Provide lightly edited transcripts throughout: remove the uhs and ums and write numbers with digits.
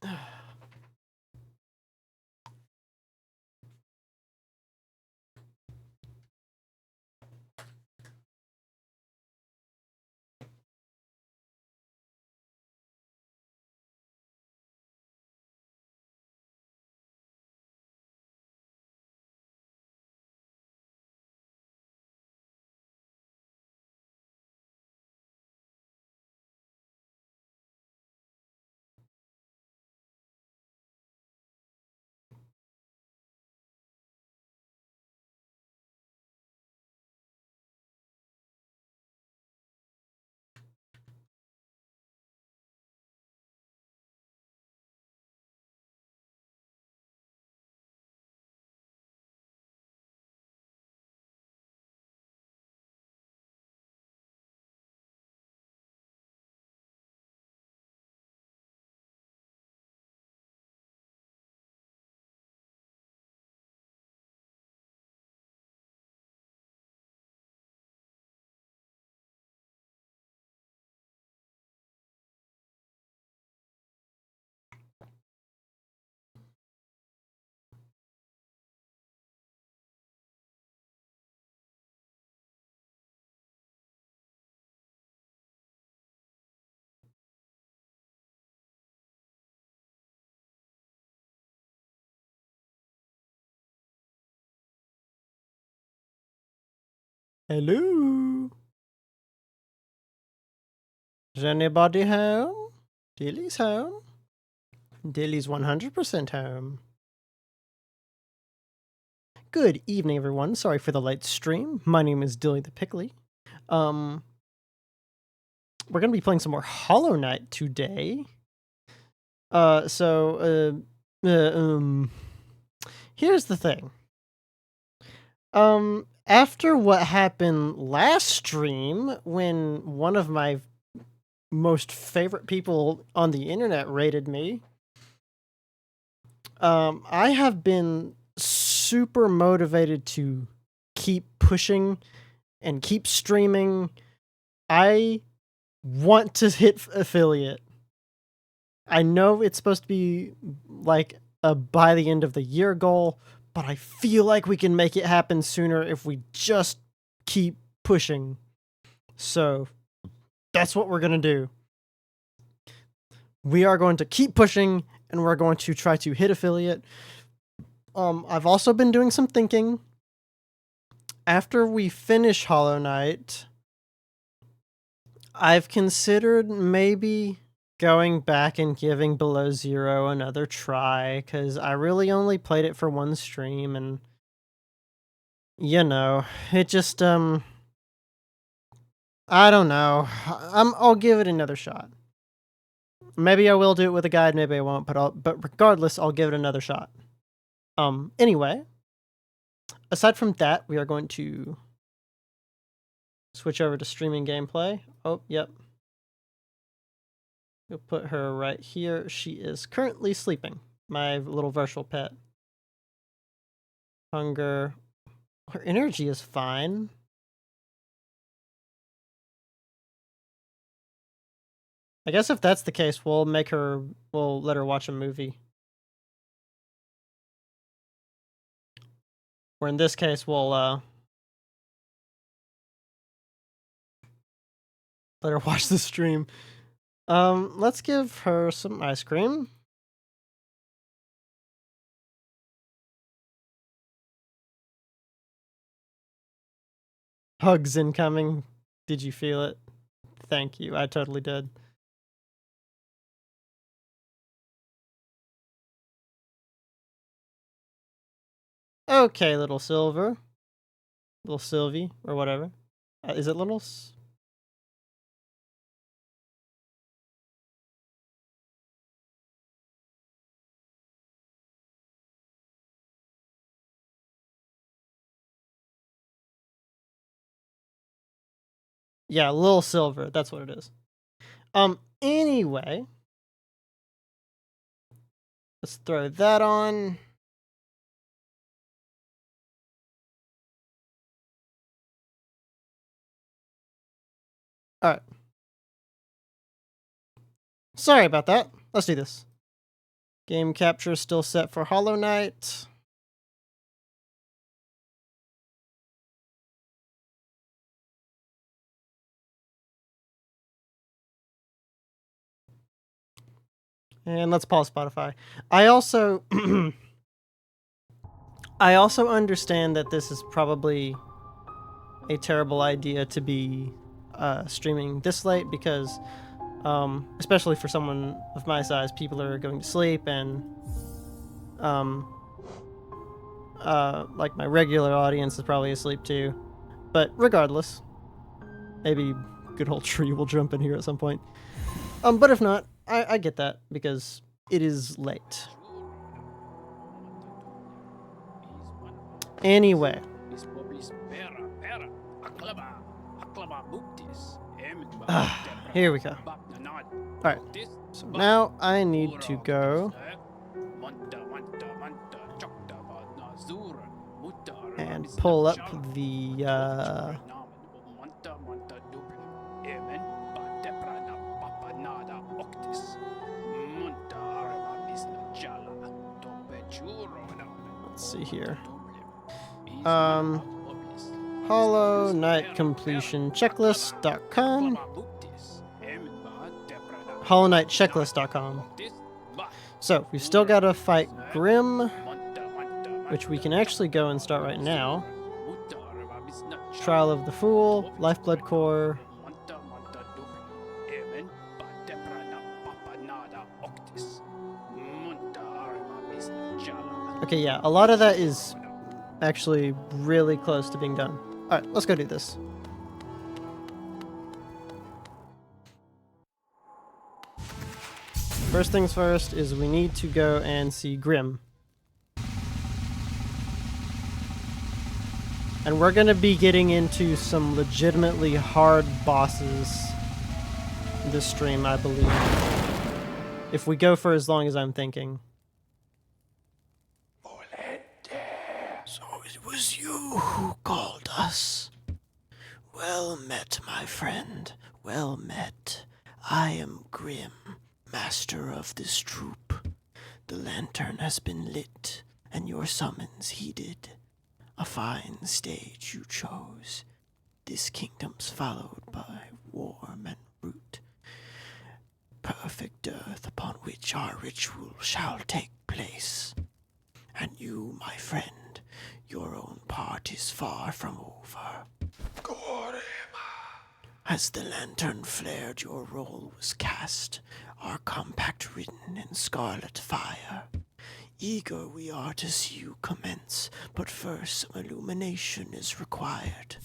Hello? Is anybody home? Dilly's home. Dilly's 100% home. Good evening, everyone. Sorry for the late stream. My name is Dilly the Pickly. We're gonna be playing some more Hollow Knight today. Here's the thing. After what happened last stream, when one of my most favorite people on the internet rated me, I have been super motivated to keep pushing and keep streaming. I want to hit affiliate. I know it's supposed to be like a by the end of the year goal, but I feel like we can make it happen sooner if we just keep pushing. So that's what we're going to do. We are going to keep pushing and we're going to try to hit affiliate. I've also been doing some thinking. After we finish Hollow Knight, I've considered maybe going back and giving Below Zero another try, because I really only played it for one stream, and you know, it just, I don't know. I'll give it another shot. Maybe I will do it with a guide, maybe I won't, but regardless, I'll give it another shot. Anyway, aside from that, we are going to switch over to streaming gameplay. Oh, yep. We'll put her right here. She is currently sleeping. My little virtual pet. Hunger. Her energy is fine. I guess if that's the case, we'll let her watch a movie. Or in this case, we'll let her watch the stream. Let's give her some ice cream. Hugs incoming. Did you feel it? Thank you. I totally did. Okay, little Silver. Little Sylvie, or whatever. Is it little? Yeah, Little Silver. That's what it is. Anyway. Let's throw that on. Alright. Sorry about that. Let's do this. Game capture still set for Hollow Knight. And let's pause Spotify. I also understand that this is probably a terrible idea to be streaming this late because especially for someone of my size, people are going to sleep and like my regular audience is probably asleep too. But regardless, maybe good old Tree will jump in here at some point. But if not, I get that because it is late. Anyway. Here we go. Alright, so now I need to go and pull up the let's see here. Hollow Knight completion checklist.com. Hollow Knight checklist.com. So we've still got to fight Grim, which we can actually go and start right now. Trial of the Fool, Lifeblood Core. Okay, yeah, a lot of that is actually really close to being done. Alright, let's go do this. First things first is we need to go and see Grim. And we're going to be getting into some legitimately hard bosses this stream, I believe. If we go for as long as I'm thinking. So it was you who called us. Well met, my friend. Well met. I am Grim, master of this troop. The lantern has been lit, and your summons heeded. A fine stage you chose. This kingdom's followed by warm and root. Perfect earth upon which our ritual shall take place. And you, my friend, your own part is far from over. As the lantern flared, your role was cast, our compact written in scarlet fire. Eager we are to see you commence, but first some illumination is required.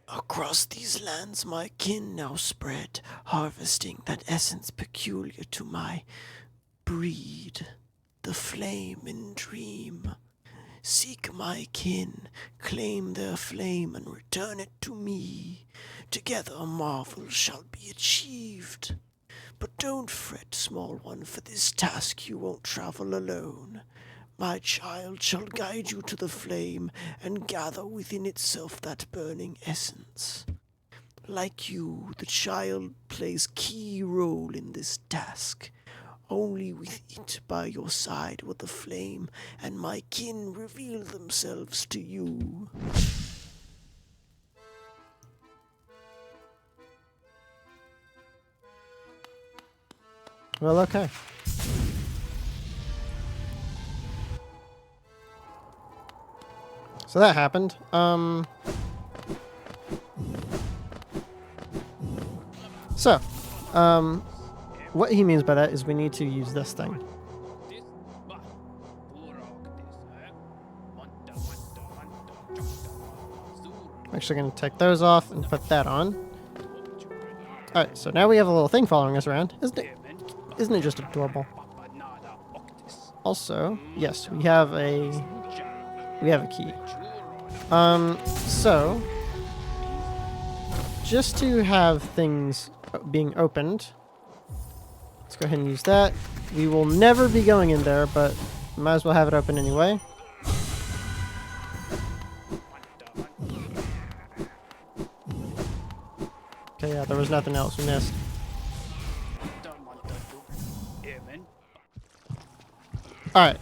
Across these lands my kin now spread, harvesting that essence peculiar to my breed, the flame in dream. Seek my kin, claim their flame, and return it to me. Together a marvel shall be achieved. But don't fret, small one, for this task you won't travel alone. My child shall guide you to the flame and gather within itself that burning essence. Like you, the child plays key role in this task. Only with it by your side will the flame and my kin reveal themselves to you. Well, okay. So that happened. What he means by that is we need to use this thing. I'm actually going to take those off and put that on. Alright, so now we have a little thing following us around. Isn't it just adorable? Also, yes, we have a key. So just to have things being opened, let's go ahead and use that. We will never be going in there, but might as well have it open anyway. Okay, yeah, there was nothing else we missed. Alright.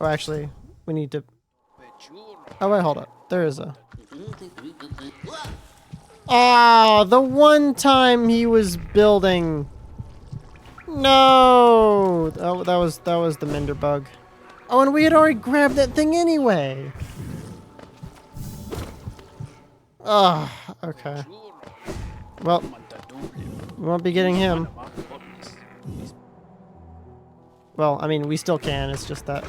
Oh, actually, we need to... Oh, wait, hold up. There is a... Ah, the one time he was building... No! Oh, that was the Mender bug. Oh, and we had already grabbed that thing anyway! Ah, okay. Well, we won't be getting him. Well, I mean, we still can. It's just that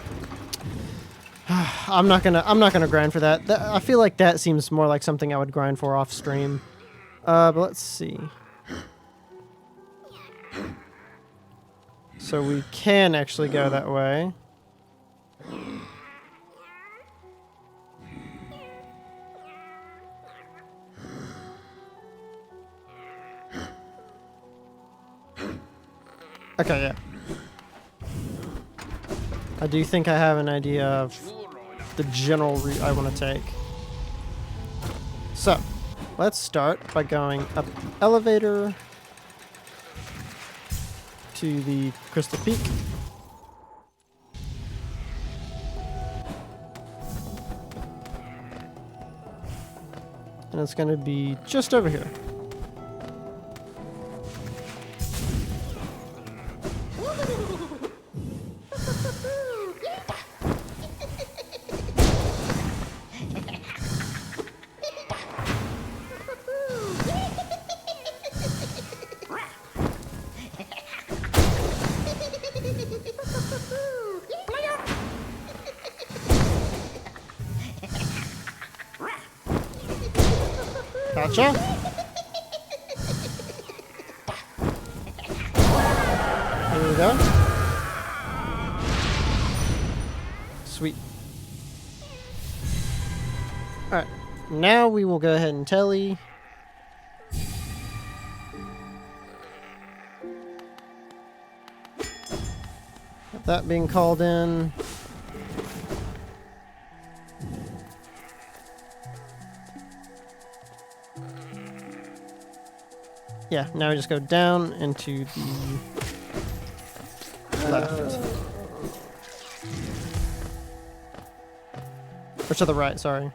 I'm not gonna grind for that. I feel like that seems more like something I would grind for off stream. But let's see. So we can actually go that way. Okay, yeah. I do think I have an idea of the general route I want to take. So, let's start by going up the elevator to the Crystal Peak. And it's going to be just over here. Gotcha. Here we go. Sweet. Alright, now we will go ahead and telly. With that being called in. Yeah, now we just go down into the left. Or to the right, sorry.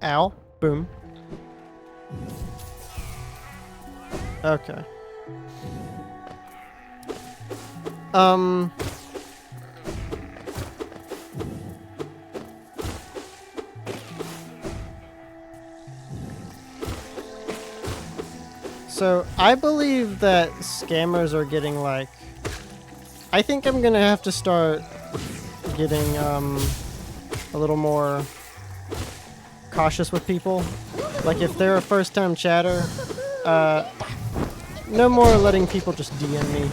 Ow. Boom. Okay. So, I believe that scammers are getting, like... I think I'm gonna have to start getting, a little more cautious with people. Like, if they're a first-time chatter, no more letting people just DM me.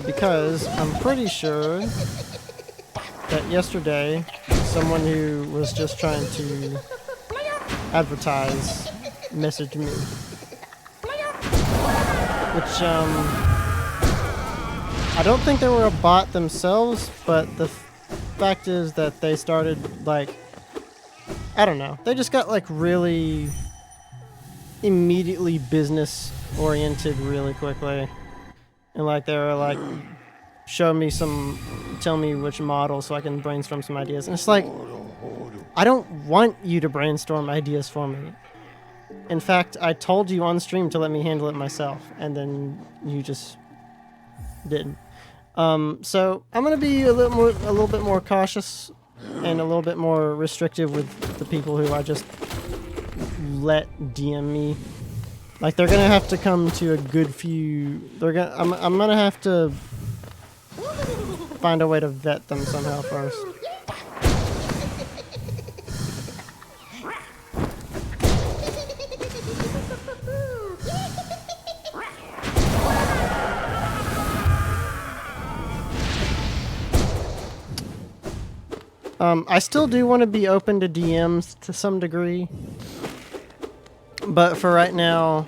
Because I'm pretty sure that yesterday, someone who was just trying to advertise messaged me. Which, I don't think they were a bot themselves, but the fact is that they started, like, I don't know. They just got, like, really immediately business oriented really quickly. And, like, they were like, tell me which model so I can brainstorm some ideas. And it's like, I don't want you to brainstorm ideas for me. In fact, I told you on stream to let me handle it myself, and then you just didn't. So I'm gonna be a little bit more cautious and a little bit more restrictive with the people who I just let DM me. Like, they're gonna have to come to a good few. I'm gonna have to find a way to vet them somehow first. I still do want to be open to DMs to some degree, But for right now,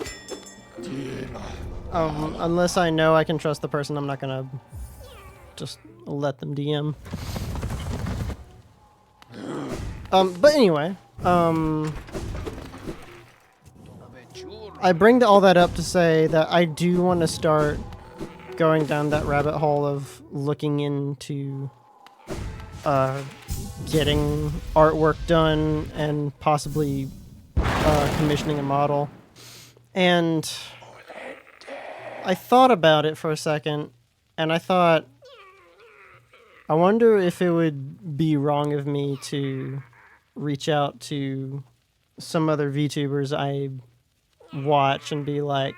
unless I know I can trust the person, I'm not gonna just let them DM. But anyway, I bring all that up to say that I do want to start going down that rabbit hole of looking into getting artwork done and possibly commissioning a model. And I thought about it for a second, and I thought, I wonder if it would be wrong of me to reach out to some other VTubers I watch and be like,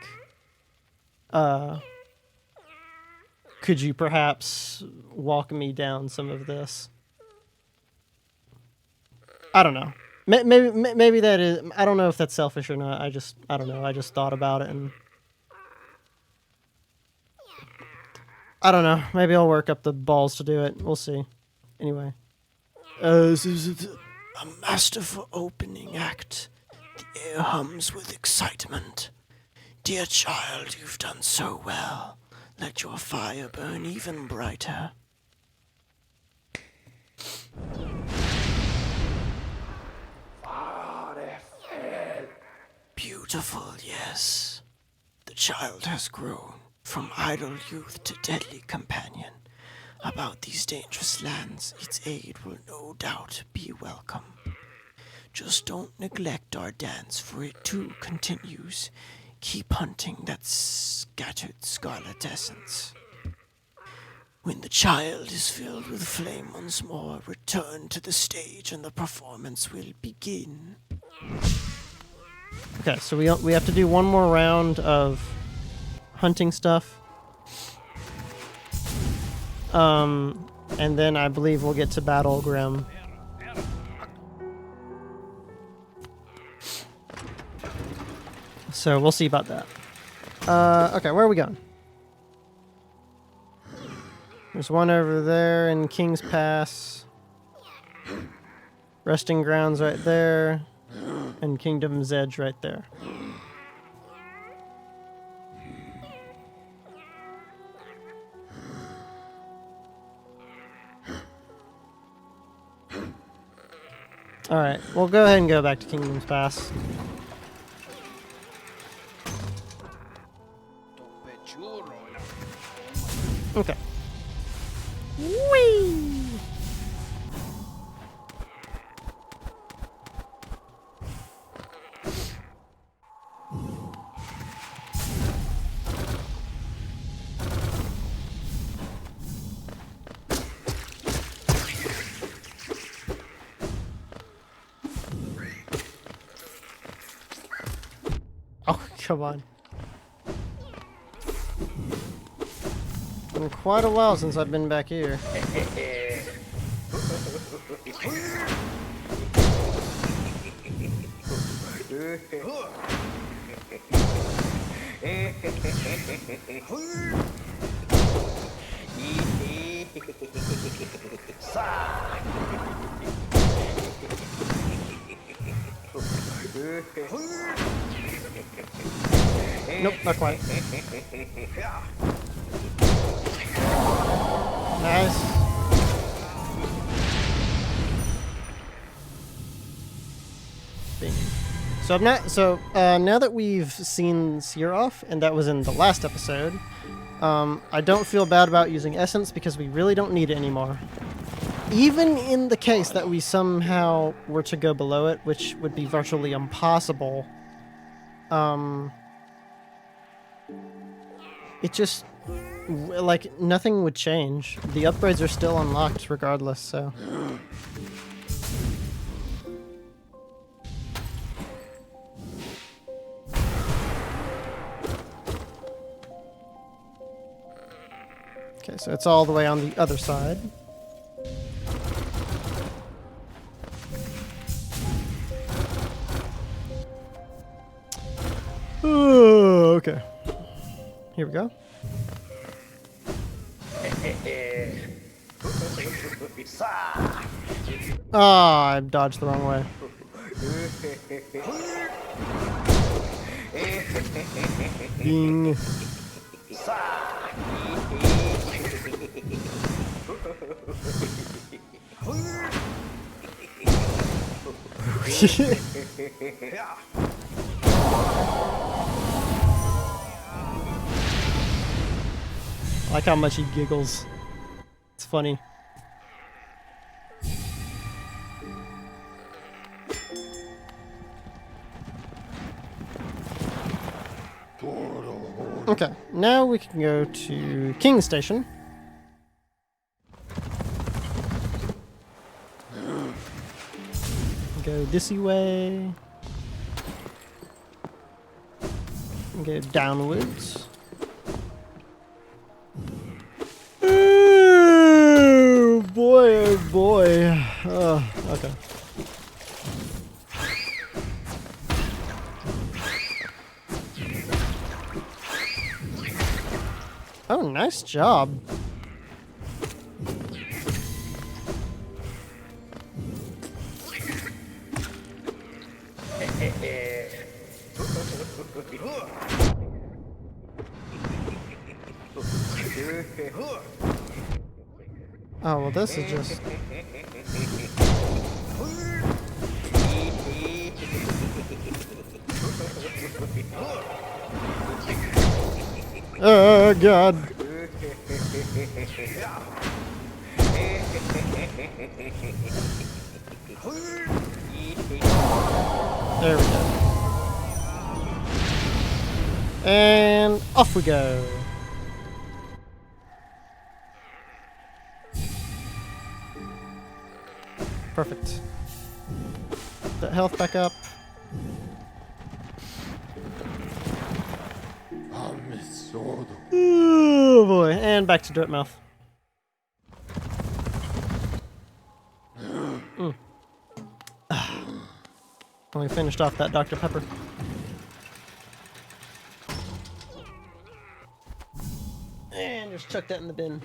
could you perhaps walk me down some of this? I don't know. Maybe that is. I don't know if that's selfish or not. I don't know. I just thought about it, and I don't know. Maybe I'll work up the balls to do it. We'll see. Anyway, this is a masterful opening act. The air hums with excitement. Dear child, you've done so well. Let your fire burn even brighter. Beautiful, yes. The child has grown from idle youth to deadly companion. About these dangerous lands, its aid will no doubt be welcome. Just don't neglect our dance, for it too continues. Keep hunting that scattered scarlet essence. When the child is filled with flame once more, return to the stage and the performance will begin. Okay, so we have to do one more round of hunting stuff. And then I believe we'll get to Battle Grim. So we'll see about that. Okay, where are we going? There's one over there in King's Pass. Resting Grounds right there. And Kingdom's Edge right there. Alright, we'll go ahead and go back to Kingdom's Pass. Okay. Whee! Oh, come on. Been quite a while since I've been back here. Nope, not quite. Nice. Now that we've seen Siroth, and that was in the last episode, I don't feel bad about using Essence because we really don't need it anymore. Even in the case that we somehow were to go below it, which would be virtually impossible, it just, like, nothing would change. The upgrades are still unlocked regardless, so. Okay, so it's all the way on the other side. Oh, okay. Here we go. Ah, I dodged the wrong way. Bing. I like how much he giggles. It's funny. Okay, now we can go to King Station. Go this way. Go downwards. Oh boy, oh boy. Oh, okay. Oh, nice job. Oh, well, this is just... Oh, God. There we go. And off we go. Perfect. That health back up. Oh boy, and back to Dirtmouth. And we finished off that Dr. Pepper. And just chuck that in the bin.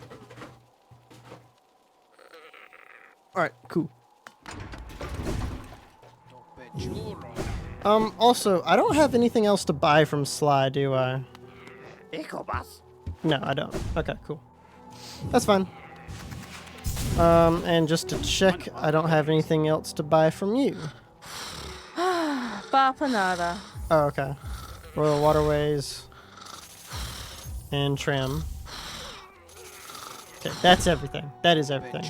Alright, cool. Also, I don't have anything else to buy from Sly, do I? No, I don't. Okay, cool. That's fine. And just to check, I don't have anything else to buy from you. Bapanada. Oh, okay. Royal Waterways. And trim. Okay, that's everything. That is everything.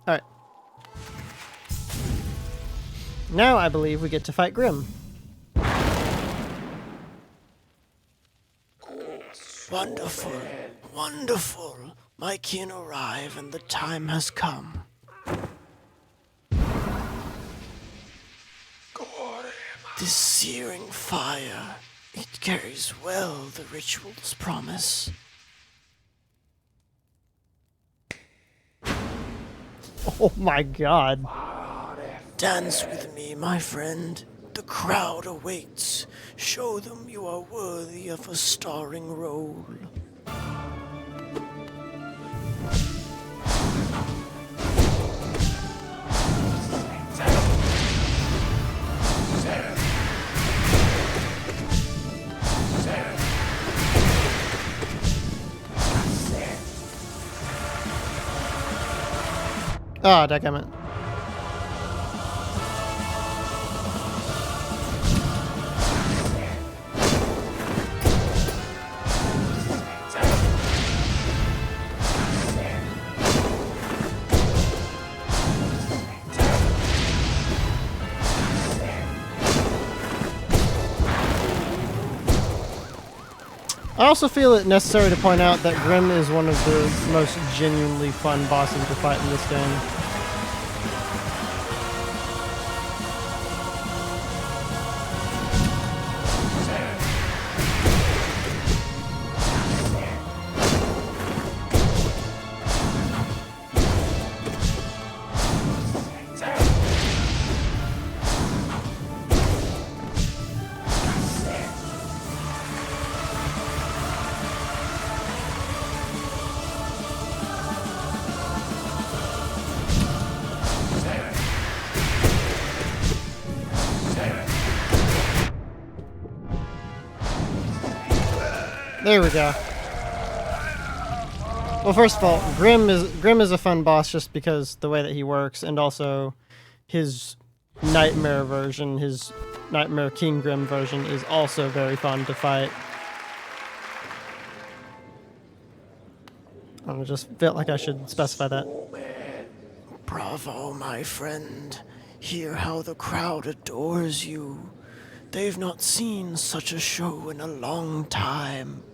Alright. Now I believe we get to fight Grim. Wonderful, wonderful. My kin arrive and the time has come. This searing fire, it carries well the ritual's promise. Oh my God. Dance with me, my friend. The crowd awaits. Show them you are worthy of a starring role. Ah, dadgummit. I also feel it necessary to point out that Grim is one of the most genuinely fun bosses to fight in this game. There we go. Well, first of all, Grim is a fun boss just because the way that he works, and also his Nightmare version, his Nightmare King Grim version, is also very fun to fight. I just felt like I should specify that. Bravo, my friend. Hear how the crowd adores you. They've not seen such a show in a long time.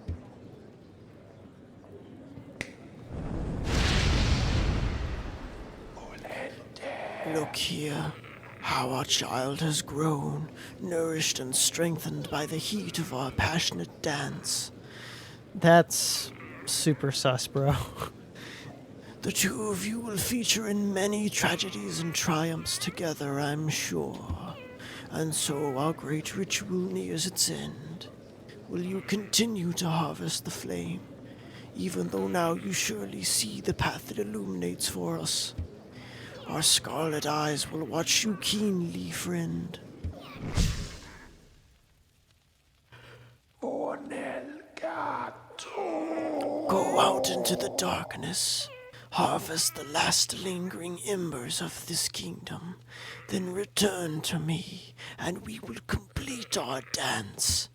Look here, how our child has grown, nourished and strengthened by the heat of our passionate dance. That's super sus, bro. The two of you will feature in many tragedies and triumphs together, I'm sure. And so our great ritual nears its end. Will you continue to harvest the flame, even though now you surely see the path it illuminates for us? Our scarlet eyes will watch you keenly, friend. Go out into the darkness. Harvest the last lingering embers of this kingdom. Then return to me, and we will complete our dance.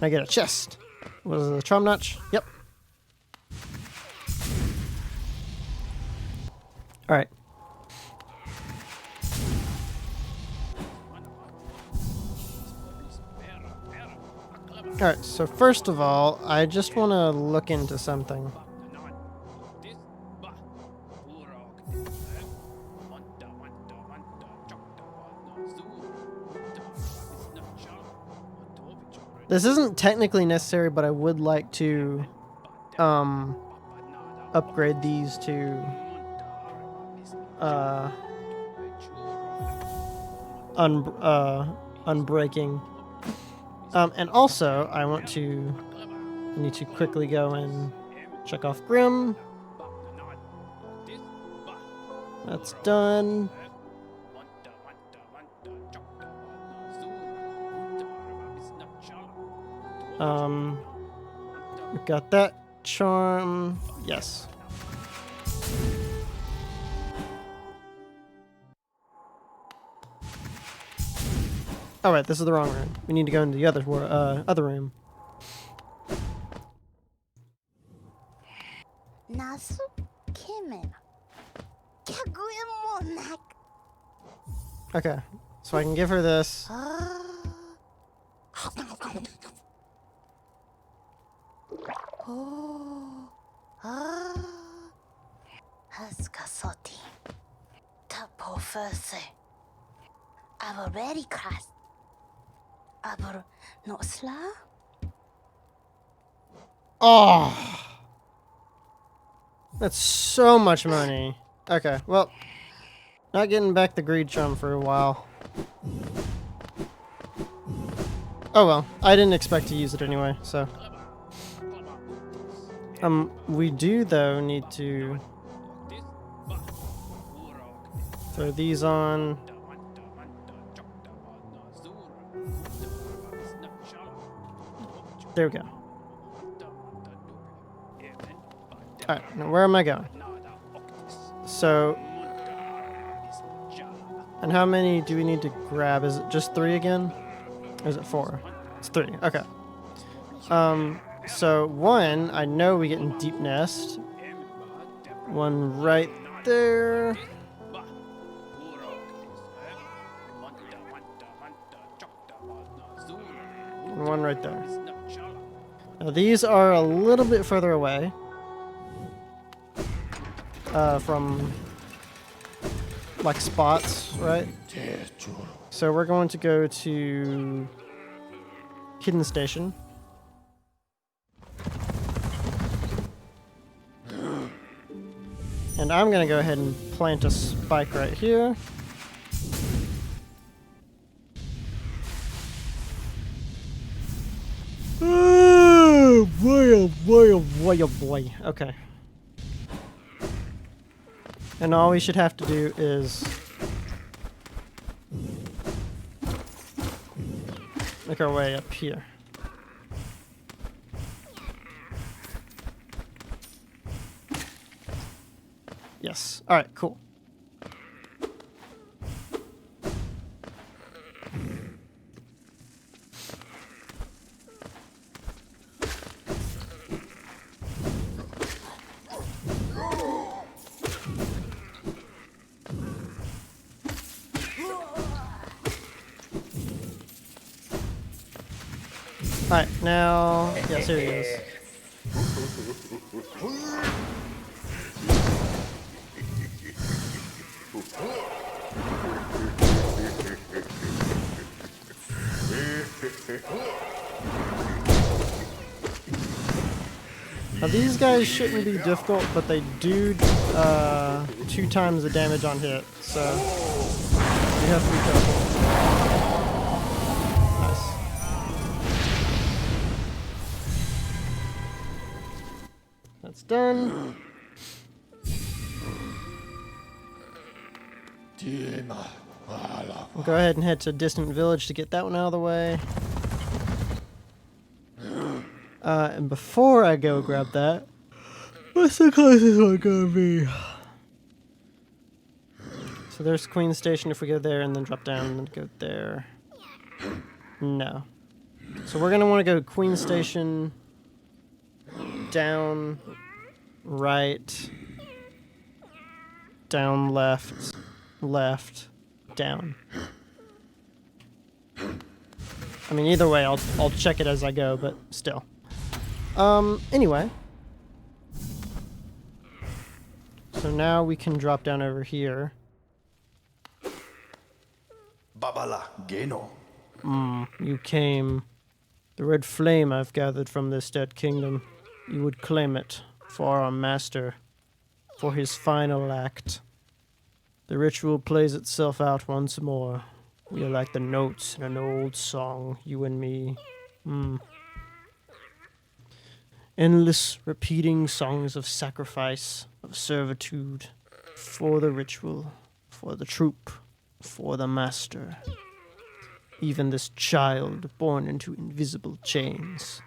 I get a chest. Was it a Traum Notch? Yep. Alright. Alright, so first of all, I just want to look into something. This isn't technically necessary, but I would like to upgrade these to unbreaking. And also I need to quickly go and check off Grim. That's done. We got that charm. Yes. Oh wait, this is the wrong room. We need to go into the other room. Okay, so I can give her this. I've already crossed. Aber not slow. Oh, that's so much money. Okay, well, not getting back the greed charm for a while. Oh well, I didn't expect to use it anyway, so. We do though need to throw these on. There we go. Alright, now where am I going? So, and how many do we need to grab? Is it just 3 again? Or is it 4? It's 3, okay. So 1, I know we get in Deep Nest. 1 right there. And 1 right there. Now these are a little bit further away from like spots, right? So we're going to go to Hidden Station. And I'm going to go ahead and plant a spike right here. Oh boy, oh boy, oh boy, oh boy. Okay. And all we should have to do is make our way up here. Yes. All right, cool. Alright, now... Yes, here he is. Now these guys shouldn't be difficult, but they do 2 times the damage on hit, so you have to be careful. Nice. That's done. We'll go ahead and head to Distant Village to get that one out of the way. And before I go grab that, what's the closest one gonna be? So there's Queen Station if we go there and then drop down and then go there. No. So we're gonna want to go Queen Station, down, right, down, left, left, down. I mean, either way, I'll check it as I go, but still. Anyway. So now we can drop down over here. Babala Geno. You came. The red flame I've gathered from this dead kingdom. You would claim it for our master, for his final act. The ritual plays itself out once more. We are like the notes in an old song, you and me. Endless repeating songs of sacrifice, of servitude, for the ritual, for the troop, for the master. Even this child born into invisible chains.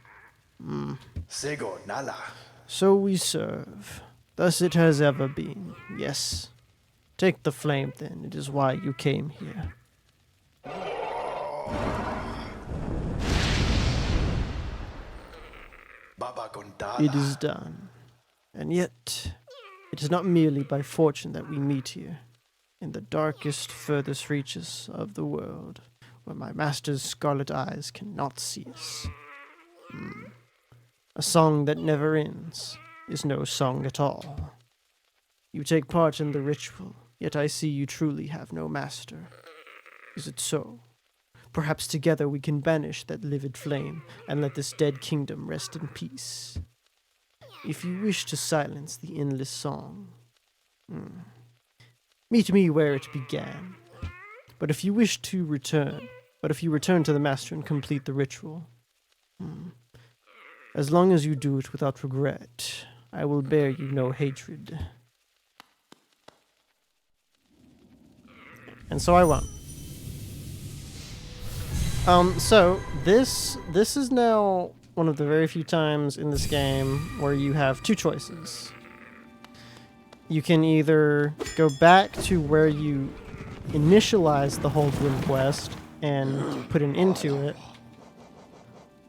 Sego Nala. So we serve. Thus it has ever been, yes. Take the flame then, it is why you came here. Baba Gondala. It is done. And yet, it is not merely by fortune that we meet here, in the darkest, furthest reaches of the world, where my master's scarlet eyes cannot see us. A song that never ends is no song at all. You take part in the ritual, yet I see you truly have no master. Is it so? Perhaps together we can banish that livid flame and let this dead kingdom rest in peace. If you wish to silence the endless song, meet me where it began. But if you return to the master and complete the ritual, as long as you do it without regret, I will bear you no hatred. And so I won't. So this is now one of the very few times in this game where you have 2 choices. You can either go back to where you initialized the Holdwind quest and put an end to it,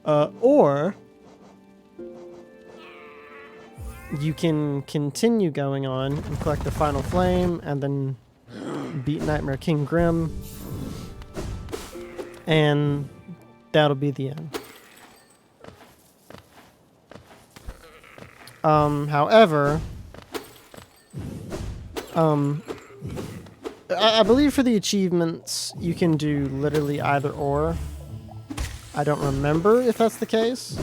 or you can continue going on and collect the final flame and then beat Nightmare King Grim, and that'll be the end. However, I believe for the achievements you can do literally either or. I don't remember if that's the case,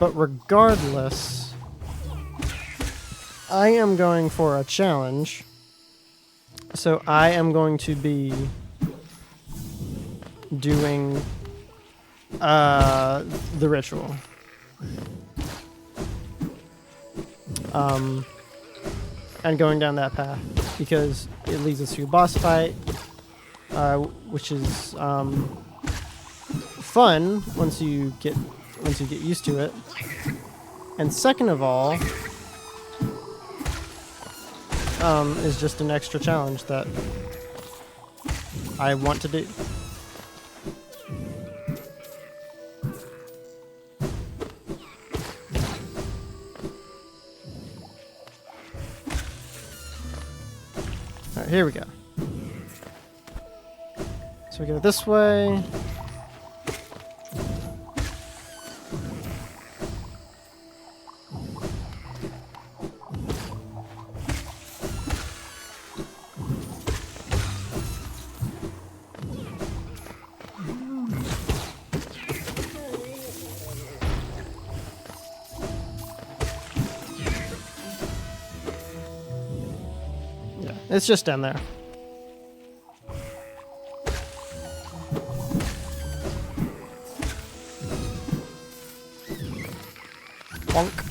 but regardless, I am going for a challenge. So I am going to be doing the ritual. And going down that path because it leads us to a boss fight, which is fun once you get used to it. And second of all, is just an extra challenge that I want to do. Alright, here we go. So we go this way. Yeah, it's just down there. Bonk.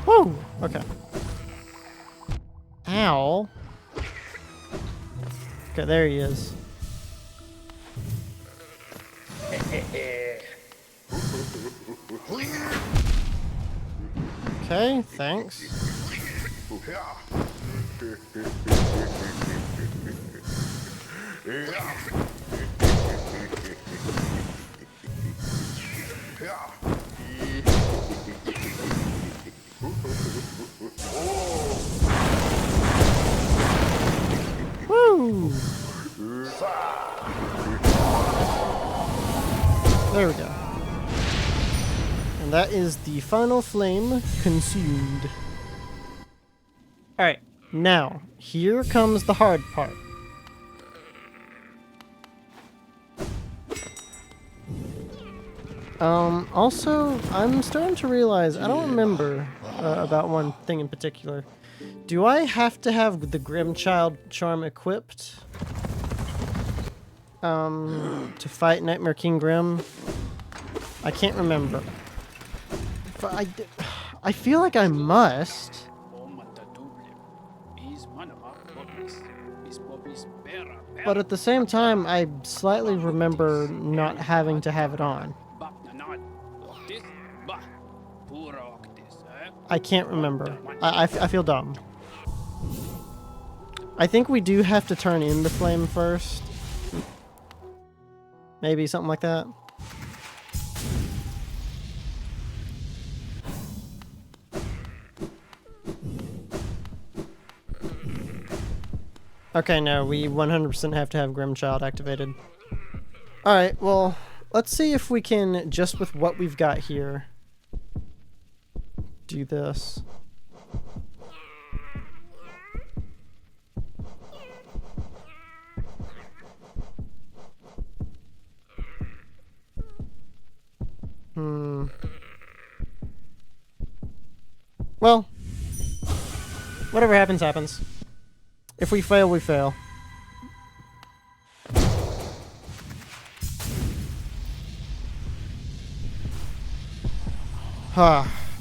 Woo! Okay. Ow. Okay, there he is. Okay, thanks. Woo! There we go. And that is the final flame consumed. Alright, now, here comes the hard part. Also, I'm starting to realize, I don't remember about one thing in particular. Do I have to have the Grimchild charm equipped? To fight Nightmare King Grim? I can't remember. But I feel like I must. But at the same time, I slightly remember not having to have it on. I can't remember. I feel dumb. I think we do have to turn in the flame first. Maybe something like that. Okay, no, we 100% have to have Grimchild activated. Alright, well, let's see if we can, just with what we've got here, do this. Well, whatever happens, happens. If we fail, we fail.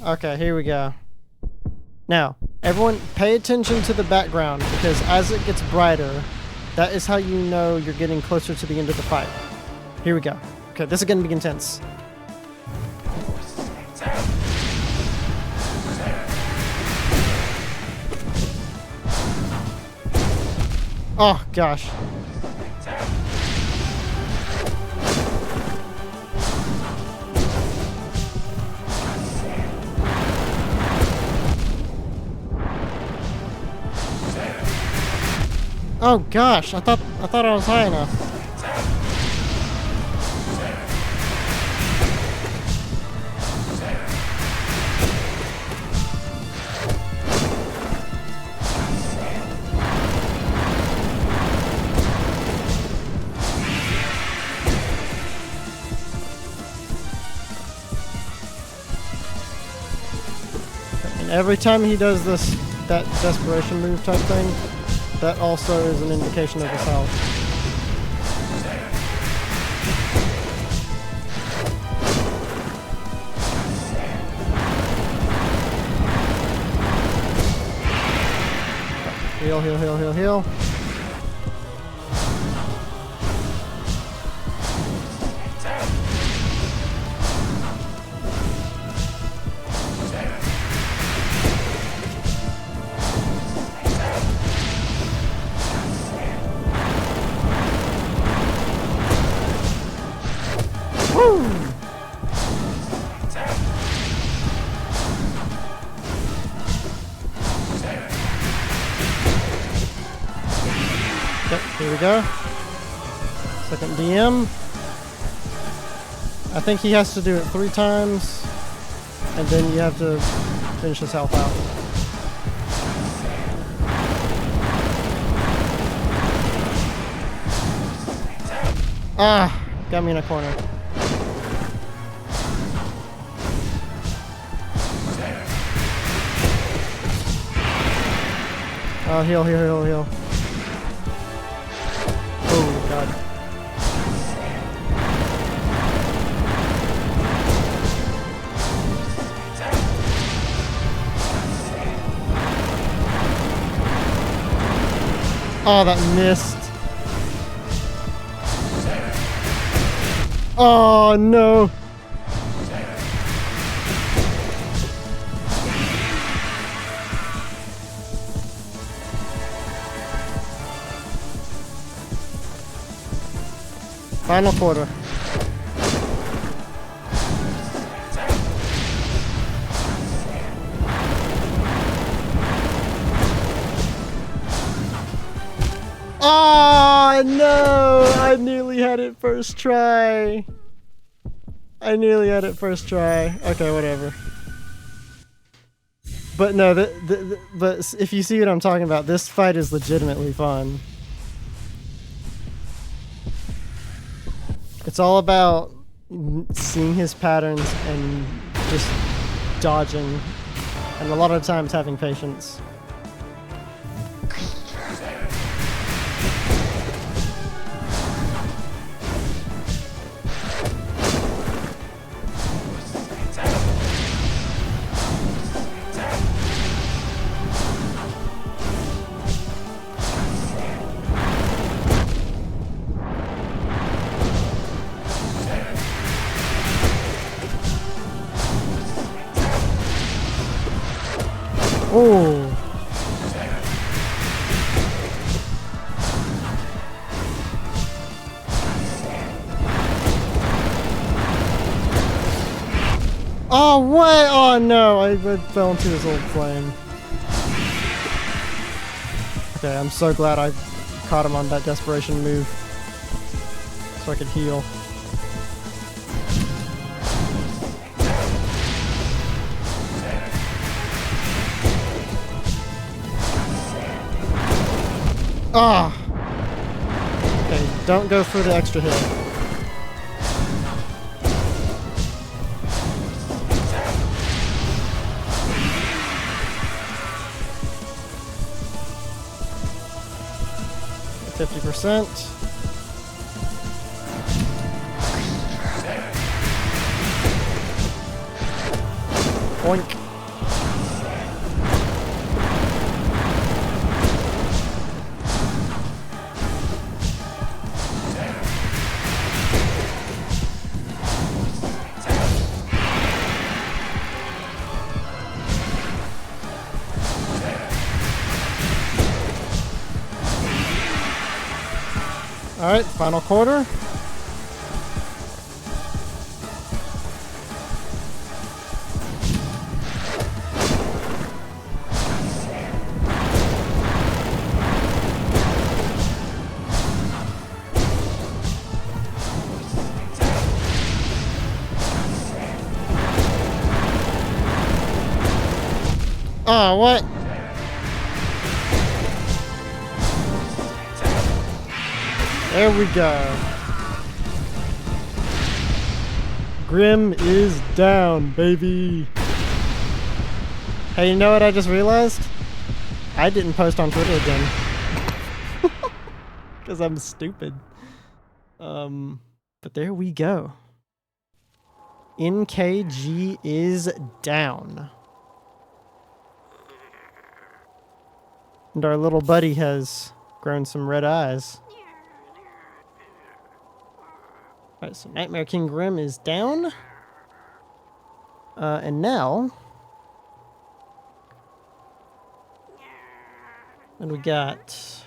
Okay, here we go. Now, everyone pay attention to the background, because as it gets brighter, that is how you know you're getting closer to the end of the fight. Here we go. Okay, this is gonna be intense. Oh, gosh. Oh gosh, I thought I was high enough. And every time he does that desperation move type thing, that also is an indication of his health. Heal, heal, heal, heal, heal. Woo! Yep, here we go. Second DM. I think he has to do it 3 times, and then you have to finish his health out. Ah, got me in a corner. Oh, heal, heal, heal, heal. Oh, God. Oh, that missed. Oh, no. Final quarter. Oh no! I nearly had it first try. I nearly had it first try. Okay, whatever. But no, but if you see what I'm talking about, this fight is legitimately fun. It's all about seeing his patterns and just dodging, and a lot of times having patience. Oh. Oh, what? Oh, no. I fell into his old flame. Okay, I'm so glad I caught him on that desperation move. So I could heal. Ah! Okay, don't go for the extra hit. %. Oink. Alright, final quarter. Oh, what? There we go. Grim is down, baby. Hey, you know what I just realized? I didn't post on Twitter again. Because I'm stupid. But there we go. NKG is down. And our little buddy has grown some red eyes. Alright, so Nightmare King Grim is down. And now... And we got...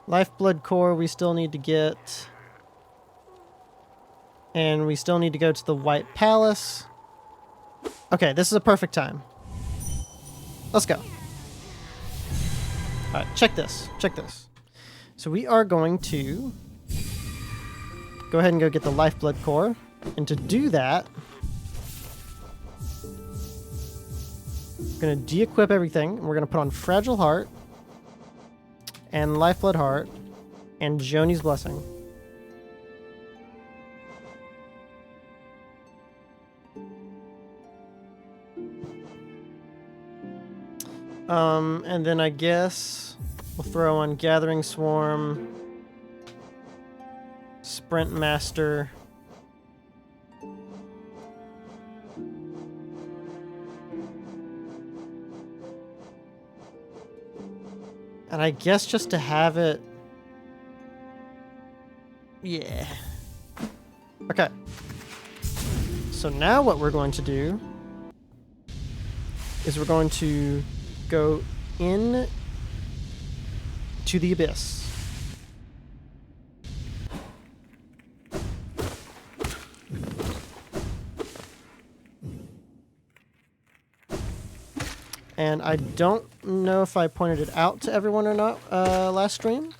Lifeblood Core we still need to get. And we still need to go to the White Palace. Okay, this is a perfect time. Let's go. Alright, check this. Check this. So we are going to go ahead and go get the Lifeblood Core. And to do that, we're going to de-equip everything. And we're going to put on Fragile Heart. And Lifeblood Heart. And Joni's Blessing. And then I guess we'll throw on Gathering Swarm, Sprint Master, and I guess just to have it, yeah. Okay. So now what we're going to do is we're going to go in to the Abyss. And I don't know if I pointed it out to everyone or not last stream.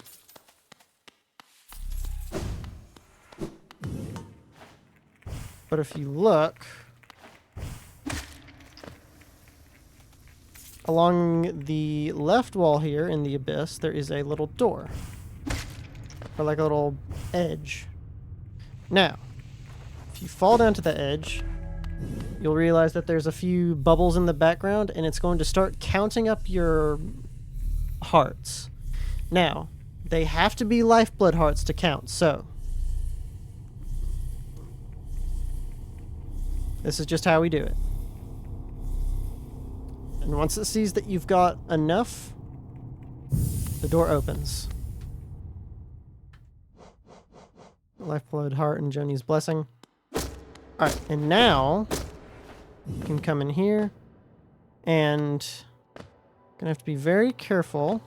But if you look... along the left wall here in the Abyss, there is a little door. Or like a little edge. Now, if you fall down to the edge, you'll realize that there's a few bubbles in the background, and it's going to start counting up your hearts. Now, they have to be lifeblood hearts to count, so... this is just how we do it. And once it sees that you've got enough, the door opens. Lifeblood Heart and Joni's Blessing. Alright, and now you can come in here and gonna have to be very careful.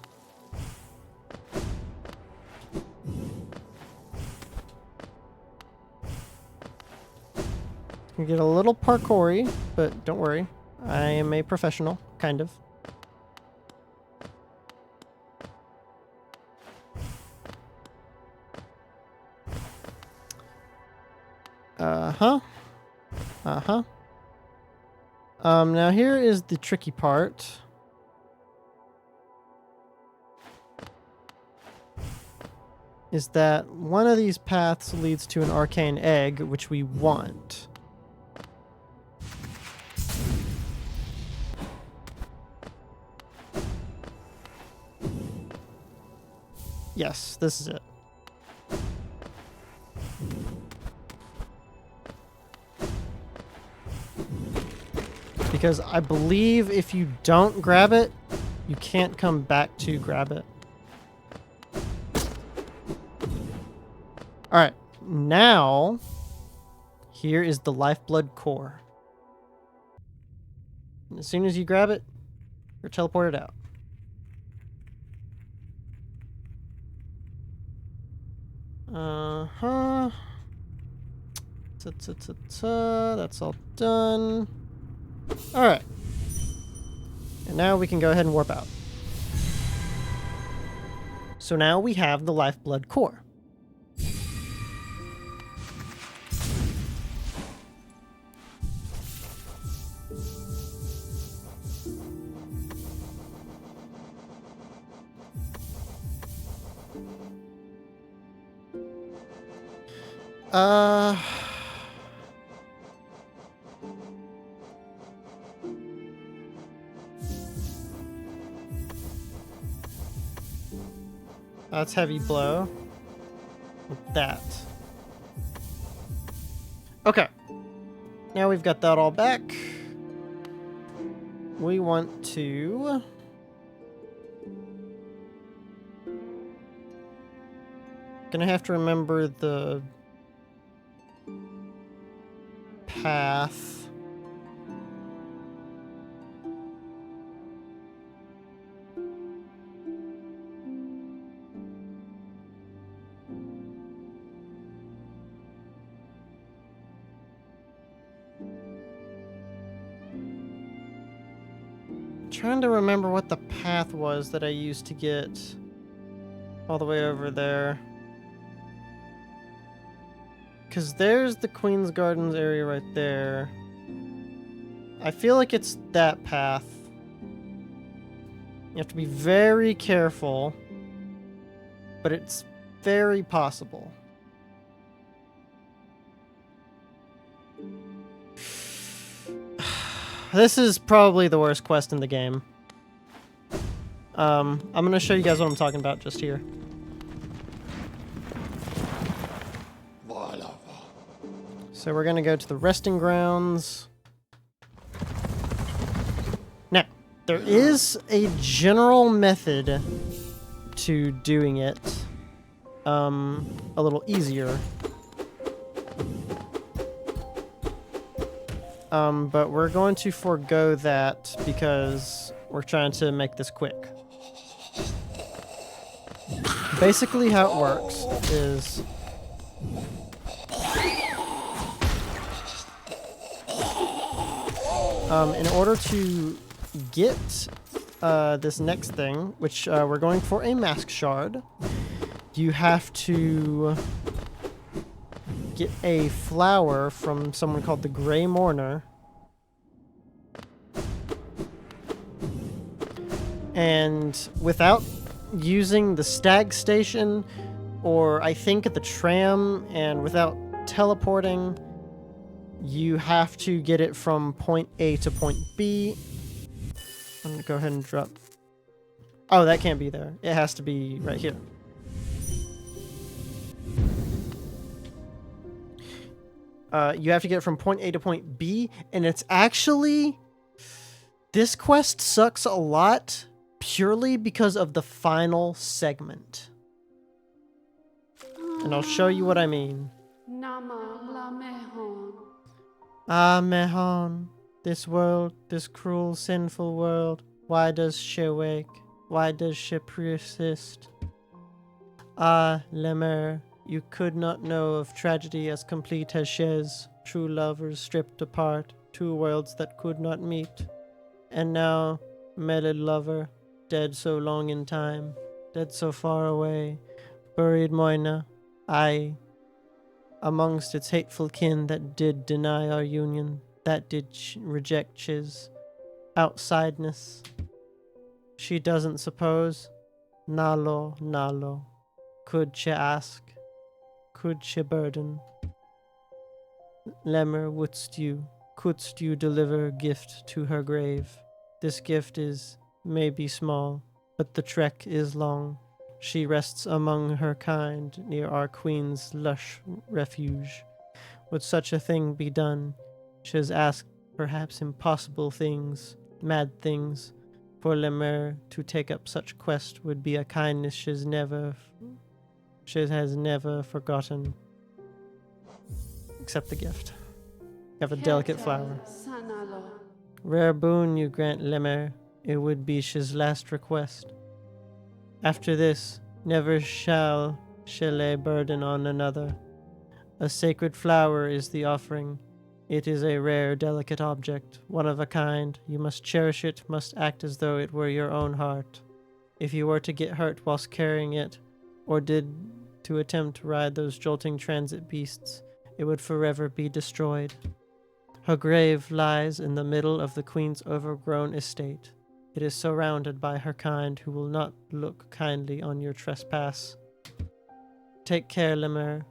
You get a little parkoury, but don't worry. I am a professional, kind of. Uh-huh. Uh-huh. Now here is the tricky part. Is that one of these paths leads to an arcane egg, which we want. Yes, this is it. Because I believe if you don't grab it, you can't come back to grab it. Alright, now here is the Lifeblood Core. And as soon as you grab it, you're teleported out. Uh-huh. That's all done. Alright. And now we can go ahead and warp out. So now we have the Lifeblood Core. That's heavy blow. With that. Okay. Now we've got that all back. We want to... Gonna have to remember the path. Trying to remember what the path was that I used to get all the way over there. Because there's the Queen's Gardens area right there. I feel like it's that path. You have to be very careful, but it's very possible. This is probably the worst quest in the game. I'm gonna show you guys what I'm talking about just here. So we're gonna go to the resting grounds. Now, there is a general method to doing it a little easier. But we're going to forego that because we're trying to make this quick. Basically how it works is in order to get this next thing, which we're going for a mask shard, you have to get a flower from someone called the Grey Mourner. And without using the stag station, or I think the tram, and without teleporting, you have to get it from point A to point B. I'm gonna go ahead and drop. Oh, that can't be there. It has to be right here. You have to get it from point A to point B, and it's actually... This quest sucks a lot purely because of the final segment. And I'll show you what I mean. Ah, Mehon, this world, this cruel, sinful world, why does she wake? Why does she persist? Ah, Lemur, you could not know of tragedy as complete as she's, true lovers stripped apart, two worlds that could not meet. And now, melted lover, dead so long in time, dead so far away, buried Moina, I, amongst its hateful kin that did deny our union, that did reject his outsideness. She doesn't suppose, Nalo, Nalo, could she ask, could she burden? Lemur, couldst you deliver gift to her grave? This gift is, maybe small, but the trek is long. She rests among her kind, near our queen's lush refuge. Would such a thing be done? She has asked perhaps impossible things, mad things. For Lemur to take up such quest would be a kindness she has never forgotten. Accept the gift. You have a delicate flower. Rare boon you grant Lemur, it would be his last request. After this, never shall she lay burden on another. A sacred flower is the offering. It is a rare, delicate object, one of a kind. You must cherish it, must act as though it were your own heart. If you were to get hurt whilst carrying it, or did to attempt to ride those jolting transit beasts, it would forever be destroyed. Her grave lies in the middle of the queen's overgrown estate. It is surrounded by her kind who will not look kindly on your trespass. Take care, Lemur.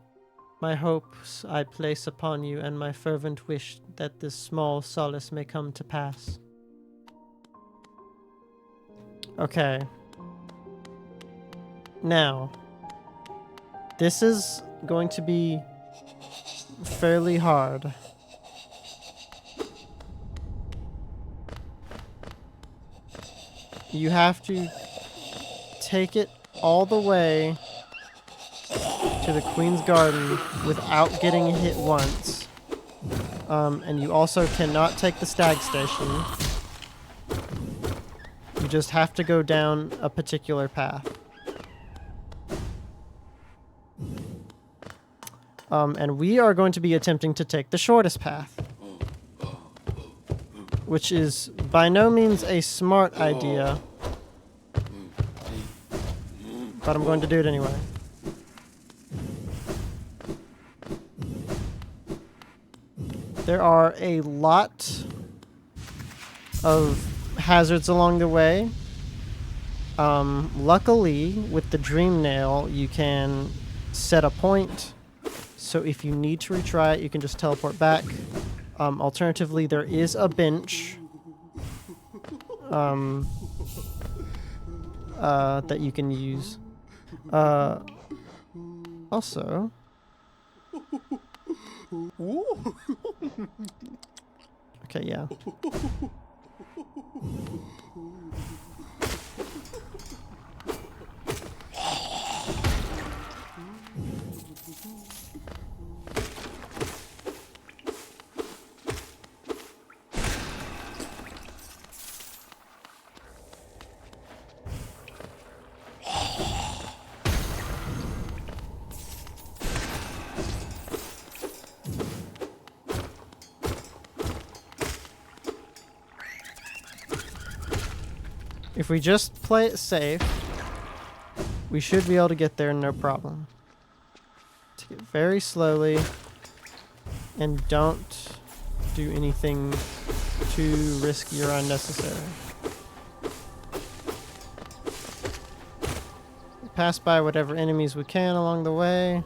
My hopes I place upon you, and my fervent wish that this small solace may come to pass. Okay. Now, this is going to be fairly hard. You have to take it all the way to the Queen's Garden without getting hit once. And you also cannot take the Stag Station. You just have to go down a particular path. And we are going to be attempting to take the shortest path, which is by no means a smart idea, but I'm going to do it anyway. There are a lot of hazards along the way. Luckily, with the Dream Nail, you can set a point. So if you need to retry it, you can just teleport back. Alternatively, there is a bench that you can use. Also... Okay, yeah. If we just play it safe, we should be able to get there no problem. Take it very slowly and don't do anything too risky or unnecessary. Pass by whatever enemies we can along the way.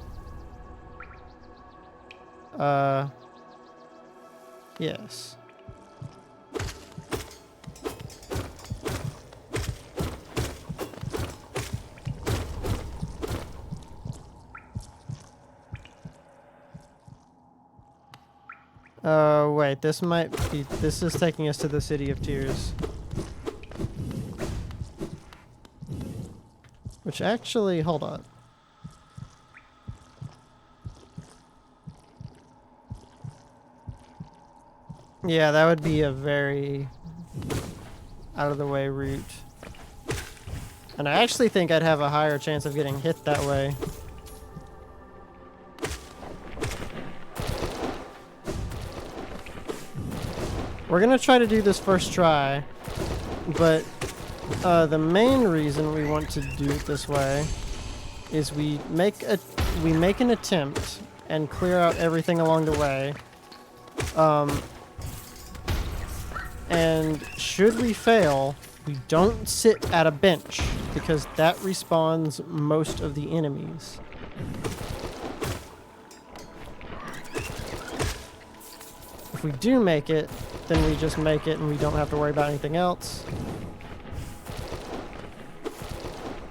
Yes. Wait, this is taking us to the City of Tears. Which actually, hold on. Yeah, that would be a very out of the way route. And I actually think I'd have a higher chance of getting hit that way. We're gonna try to do this first try, but the main reason we want to do it this way is we make an attempt and clear out everything along the way. And should we fail, we don't sit at a bench because that respawns most of the enemies. If we do make it, then we just make it and we don't have to worry about anything else.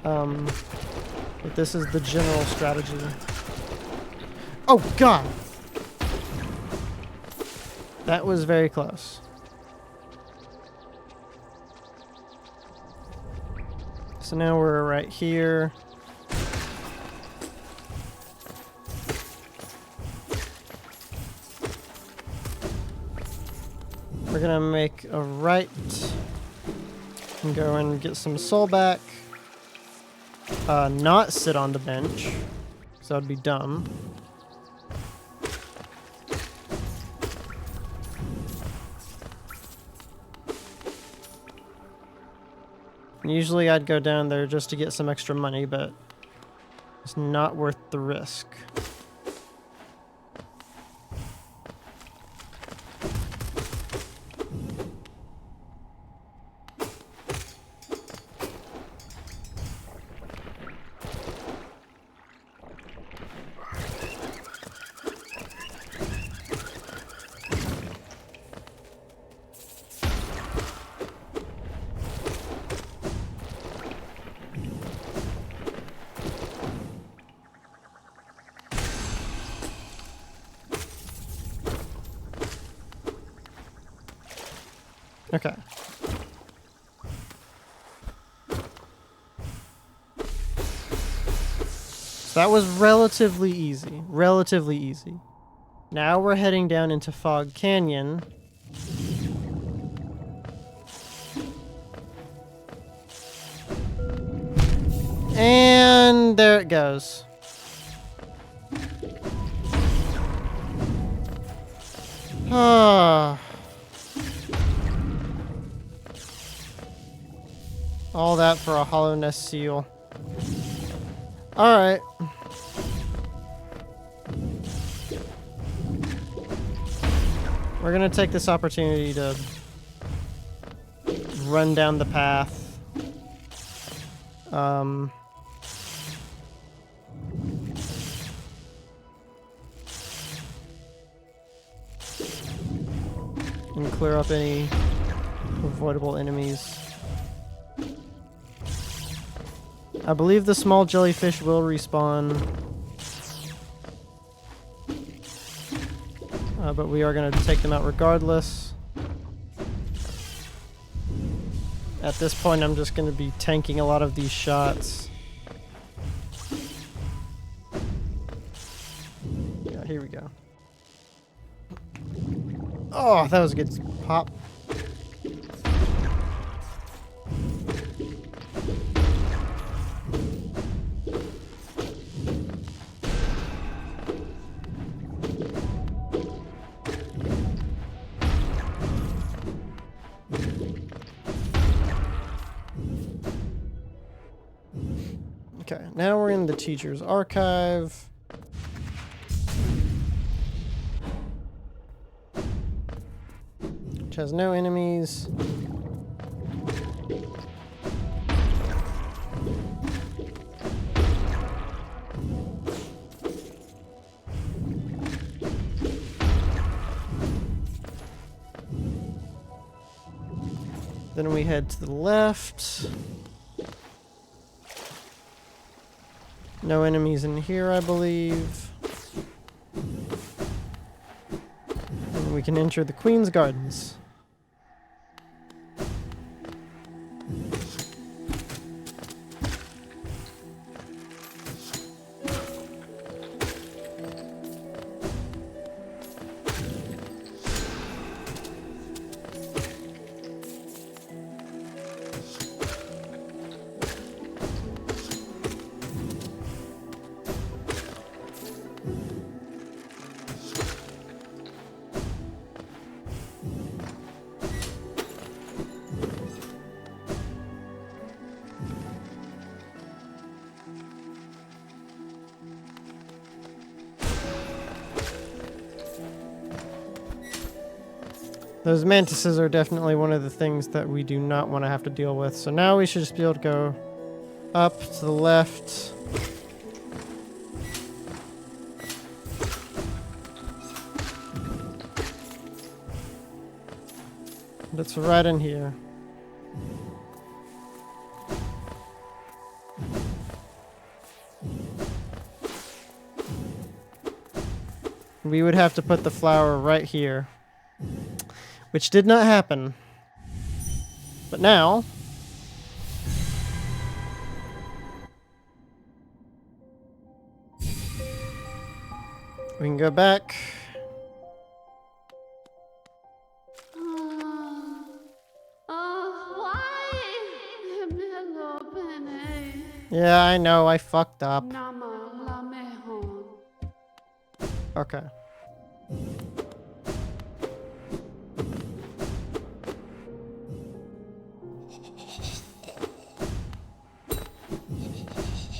But this is the general strategy. Oh God! That was very close. So now we're right here. We're gonna make a right and go and get some soul back. Not sit on the bench, because that would be dumb. Usually I'd go down there just to get some extra money, but it's not worth the risk. Okay. So that was relatively easy. Relatively easy. Now we're heading down into Fog Canyon. And there it goes. Ah. All that for a Hollow Nest seal. Alright. We're gonna take this opportunity to run down the path. And clear up any avoidable enemies. I believe the small jellyfish will respawn. But we are going to take them out regardless. At this point, I'm just going to be tanking a lot of these shots. Yeah, here we go. Oh, that was a good pop. Okay, now we're in the teacher's archive. Which has no enemies. Then we head to the left. No enemies in here, I believe. And we can enter the Queen's Gardens. Those mantises are definitely one of the things that we do not want to have to deal with. So now we should just be able to go up to the left. And it's right in here. We would have to put the flower right here. Which did not happen. But now... we can go back. Yeah, I know, I fucked up. Okay.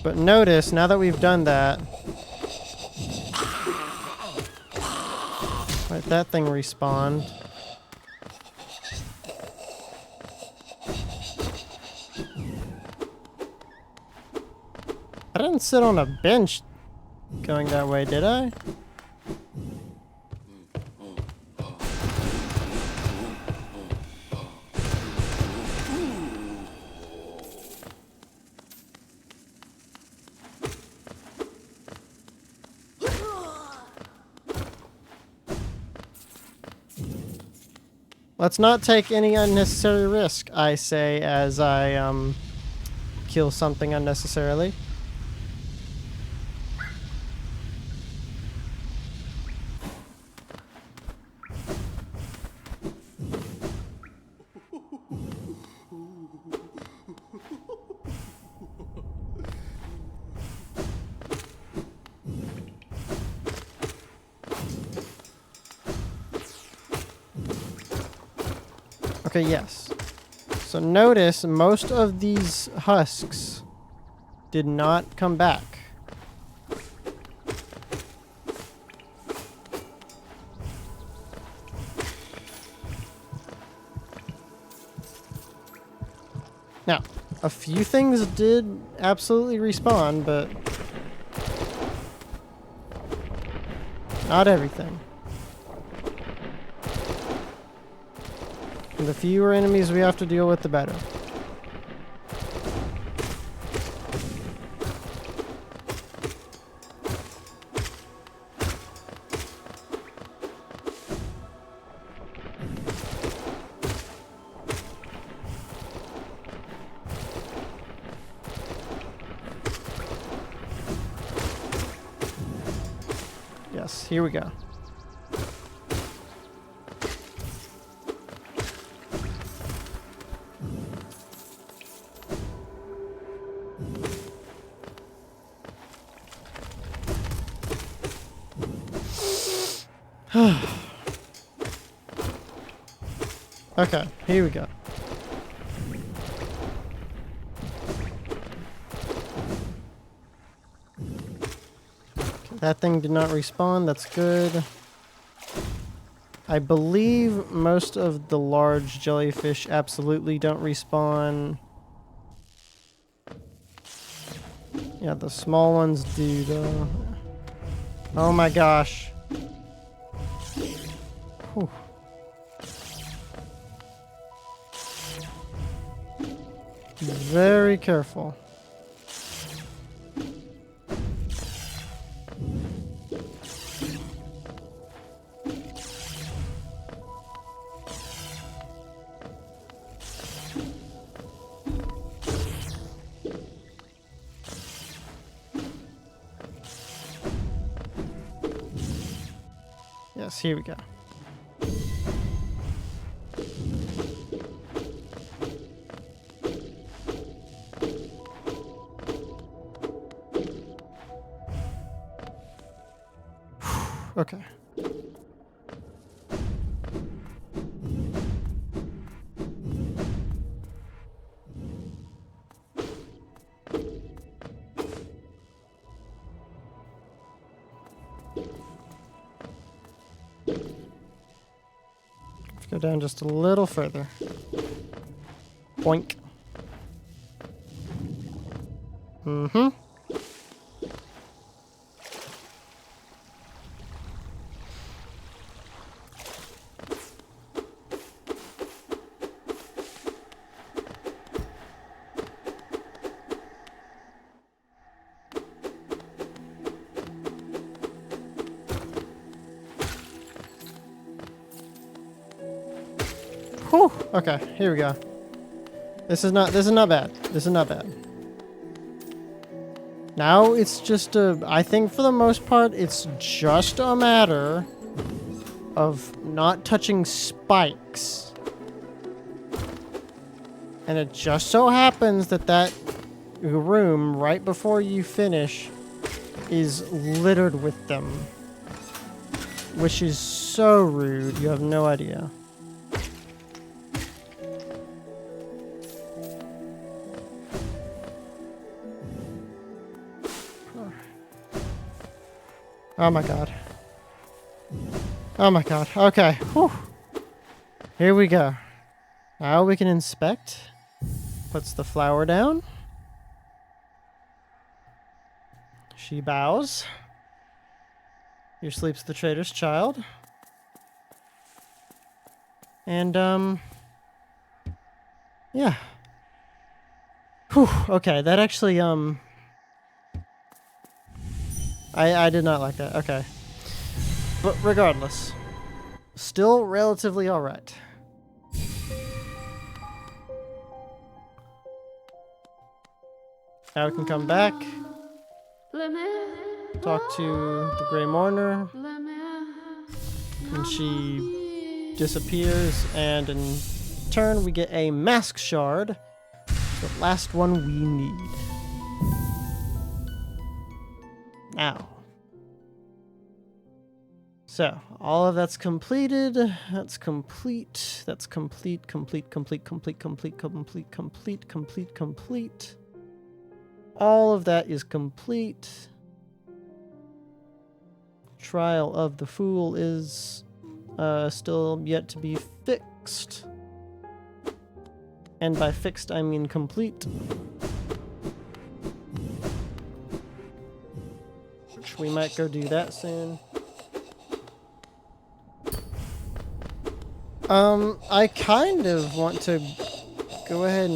But notice, now that we've done that... right, that thing respawned. I didn't sit on a bench going that way, did I? Let's not take any unnecessary risk, I say as I kill something unnecessarily. Okay, yes. So notice most of these husks did not come back. Now, a few things did absolutely respawn, but not everything. And the fewer enemies we have to deal with, the better. Yes, here we go. Okay, here we go. Okay, that thing did not respawn, that's good. I believe most of the large jellyfish absolutely don't respawn. Yeah, the small ones do though. Oh my gosh. Whew. Very careful. Yes, here we go. Okay. Let's go down just a little further. Boink. Mm-hmm. Whew. Okay, here we go. This is not bad. This is not bad. Now it's just I think for the most part, it's just a matter of not touching spikes. And it just so happens that that room right before you finish is littered with them. Which is so rude, you have no idea. Oh my god. Oh my god. Okay. Whew. Here we go. Now we can inspect. Puts the flower down. She bows. Here sleeps the traitor's child. And, yeah. Whew. Okay, that actually, I did not like that. Okay. But regardless, still relatively alright. Now we can come back, talk to the Grey Mourner, and she disappears, and in turn we get a Mask Shard, the last one we need. Now. So, all of that's completed. That's complete. That's complete. All of that is complete. Trial of the Fool is still yet to be fixed. And by fixed, I mean complete. Which we might go do that soon. I kind of want to go ahead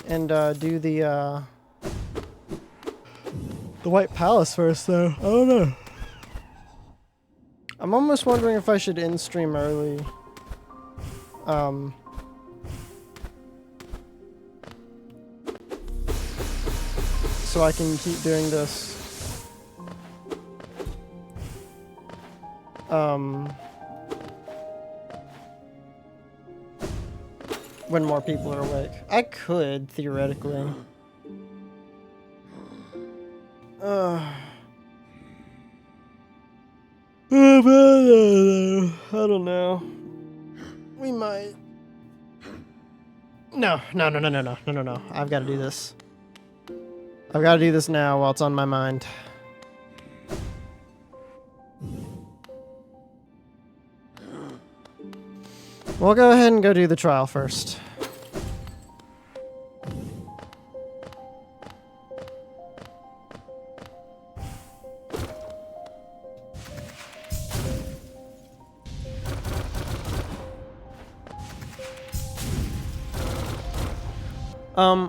and do the White Palace first, though. I don't know. I'm almost wondering if I should end stream early. So I can keep doing this. When more people are awake. I could, theoretically. I don't know. We might. No. I've got to do this. I've got to do this now while it's on my mind. We'll go ahead and go do the trial first.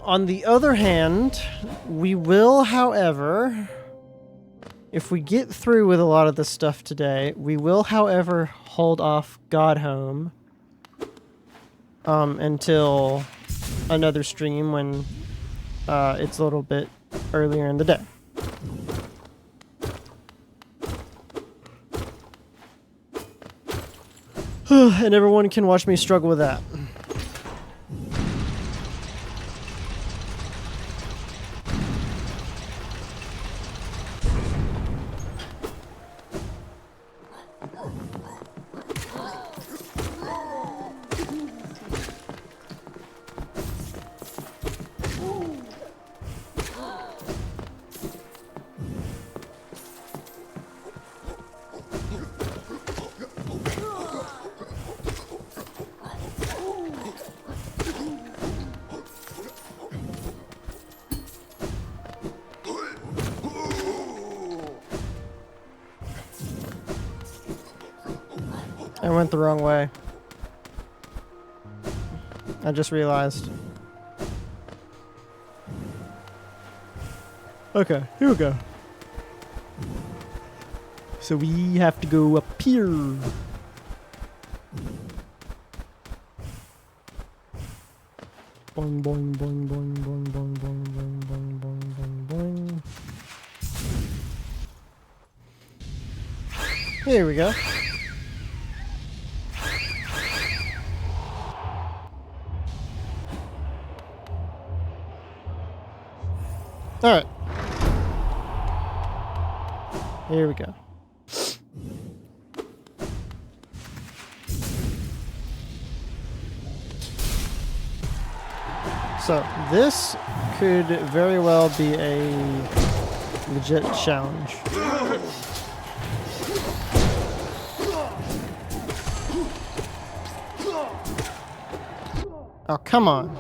On the other hand, we will, however, if we get through with a lot of this stuff today, we will, however, hold off Godhome until another stream when it's a little bit earlier in the day. And everyone can watch me struggle with that. I went the wrong way. I just realized. Okay, here we go. So we have to go up here. Boing, boing, boing, boing, boing, boing, boing, boing, boing, boing, boing, boing. Here we go. Alright. Here we go. So, this could very well be a legit challenge. Oh, come on.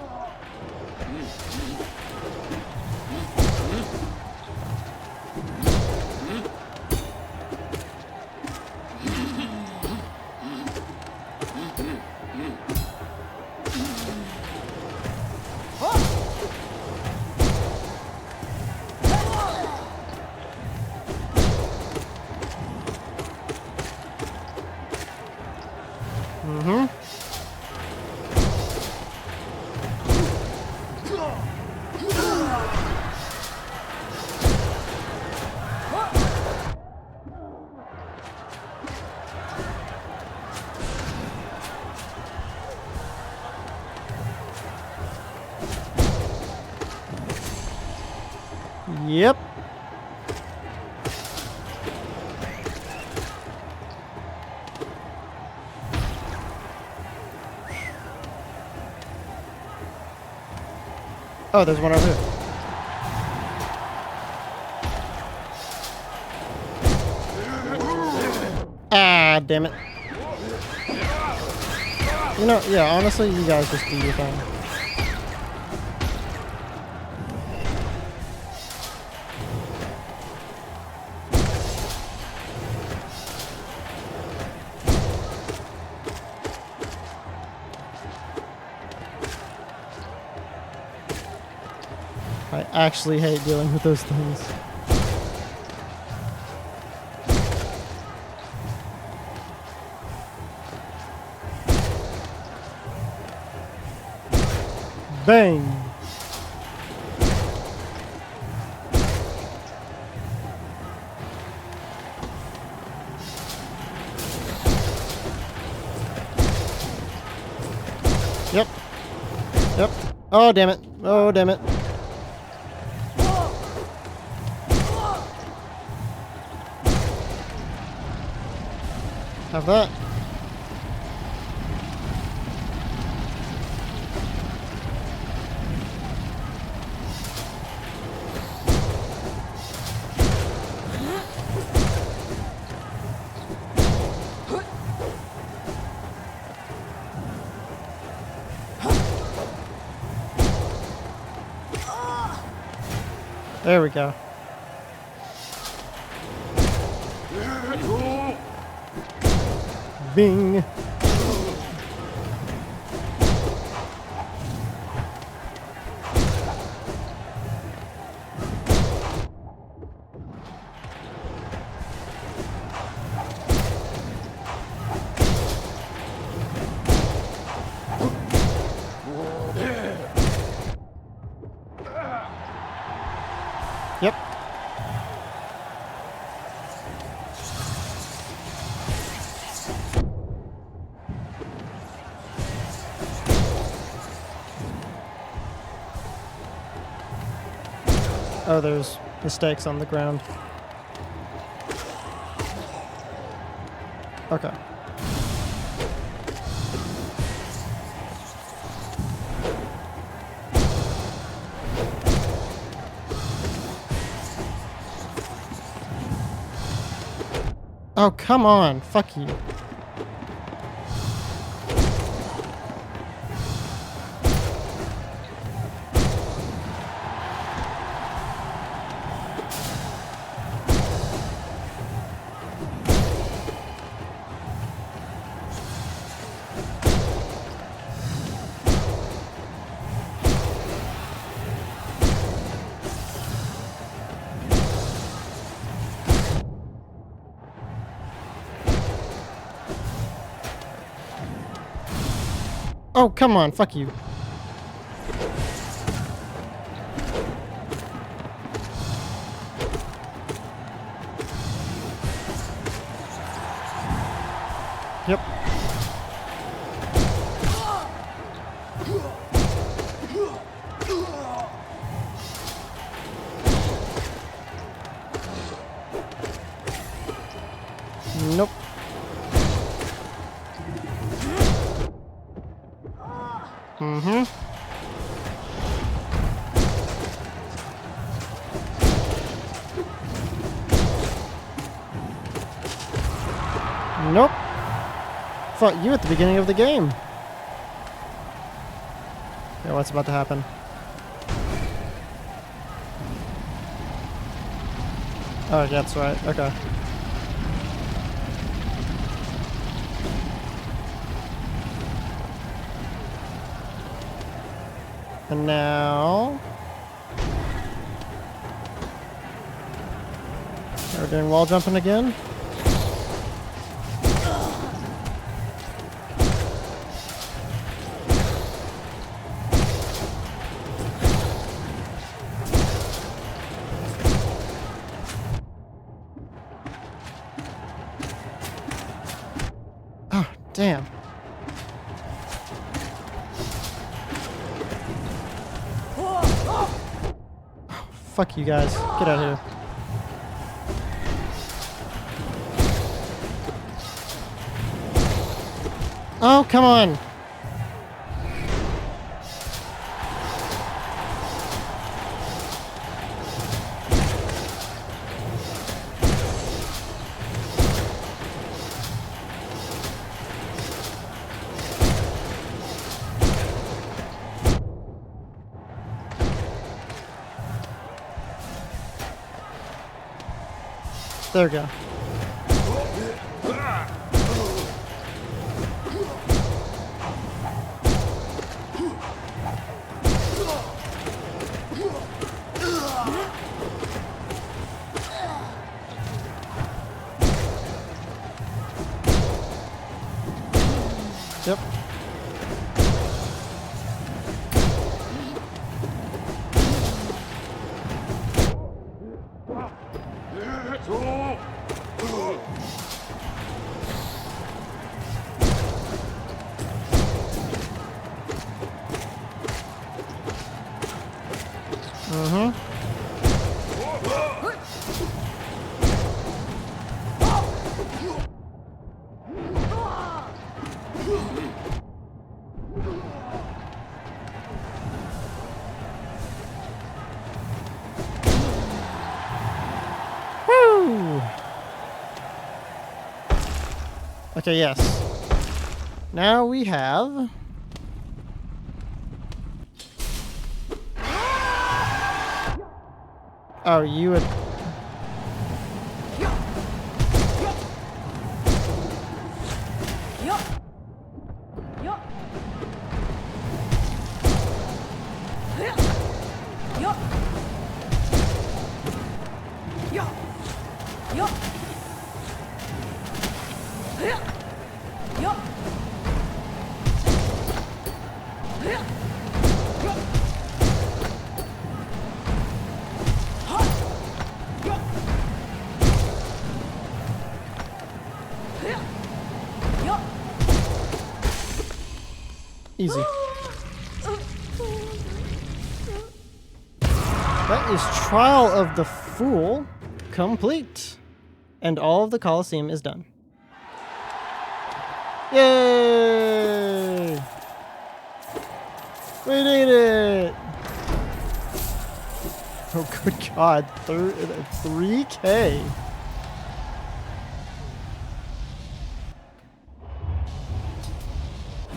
Yep. Oh, there's one over here. Ah, damn it. You know, yeah, honestly, you guys just do your thing. I actually hate dealing with those things. Bang! Yep. Yep. Oh, damn it. Oh, damn it. Have that. There we go. Bing. Yep. Oh, there's mistakes on the ground. Okay. Oh, come on. Fuck you. Oh, come on. Fuck you. Yep. Nope. Mm-hmm. Nope. Fought you at the beginning of the game. Yeah, what's about to happen? Oh, that's right. Okay. And now... we're doing wall jumping again. Oh, damn. fuck you guys. Get out of here. Oh, come on. There we go. Yep. Mm-hmm. Woo! Okay, yes. Now we have... Oh, you would... Easy. That is Trial of the Fool complete. And all of the Colosseum is done. Yay! We did it! Oh, good God. 3K.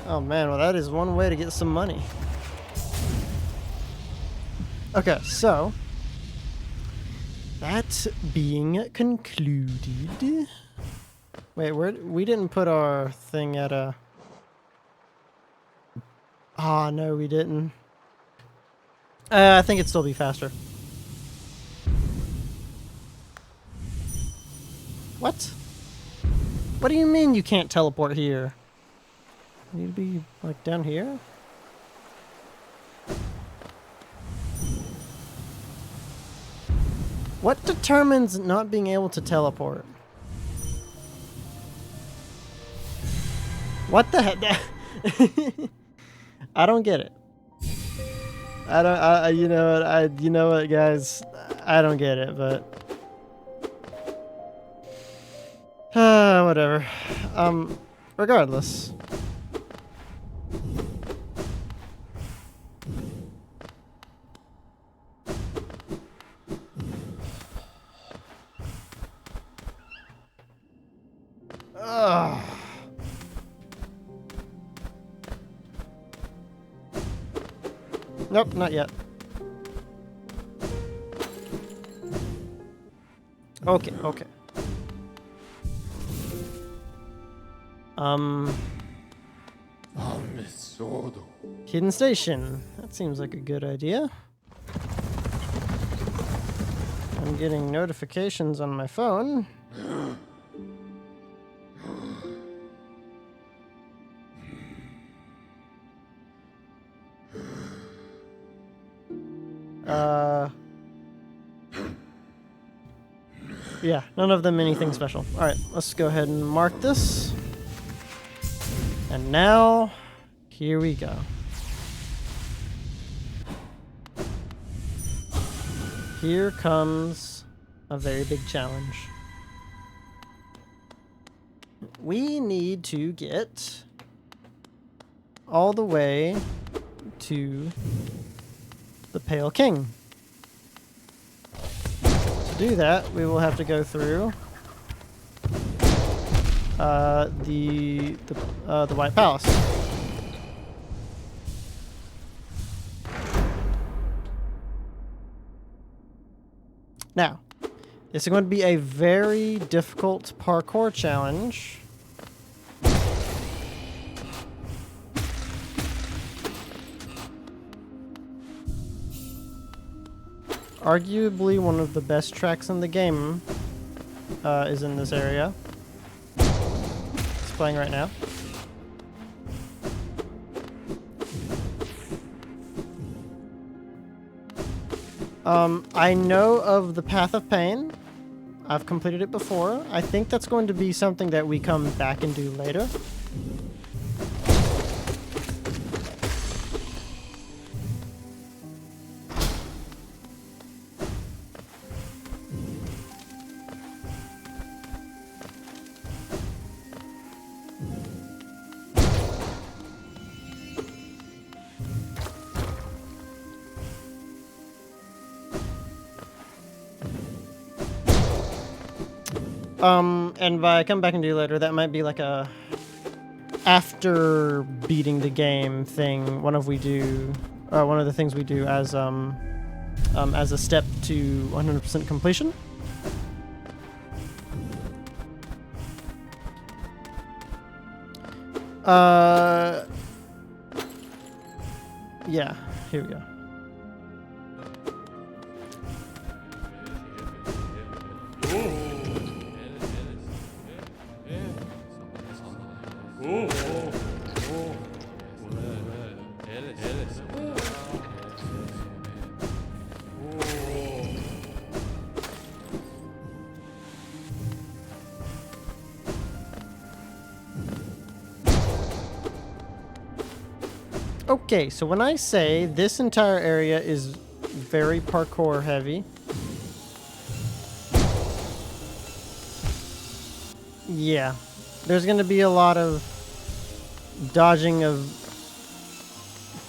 Oh man, well that is one way to get some money. Okay, so that being concluded. Wait, we didn't put our thing at a... Ah, no, we didn't. I think it'd still be faster. What? What do you mean you can't teleport here? You need to be, like, down here? What determines not being able to teleport? What the heck? I don't get it. You know what, guys? I don't get it, but whatever. Regardless. Ugh. Nope, not yet. Okay, okay. Hidden station. That seems like a good idea. I'm getting notifications on my phone. Yeah, none of them anything special. Alright, let's go ahead and mark this. And now, here we go. Here comes a very big challenge. We need to get all the way to the Pale King. To do that, we will have to go through the White Palace. Now, this is going to be a very difficult parkour challenge. Arguably one of the best tracks in the game is in this area. It's playing right now. I know of the Path of Pain. I've completed it before. I think that's going to be something that we come back and do later. And by come back and do later, that might be like a after beating the game thing. One of the things we do as a step to 100% completion. Yeah, here we go. Okay, so when I say this entire area is very parkour heavy, yeah, there's going to be a lot of dodging of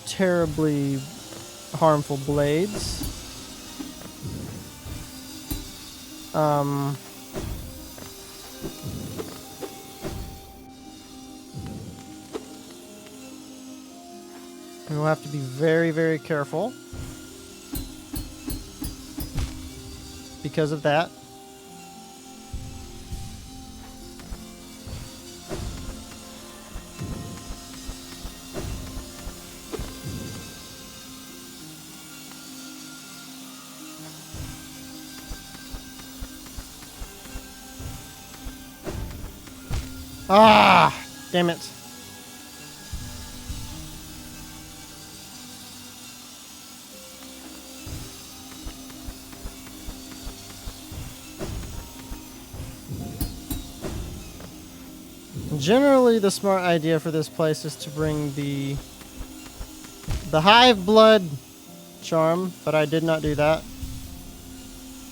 terribly harmful blades. We'll have to be very, very careful because of that. Ah, damn it. Generally, the smart idea for this place is to bring the Hive Blood charm, but I did not do that.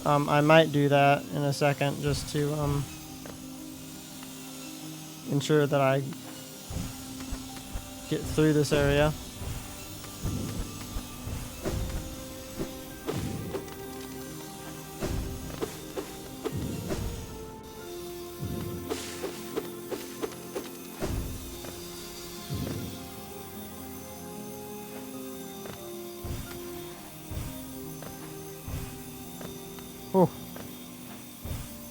I might do that in a second just to ensure that I get through this area. Oh.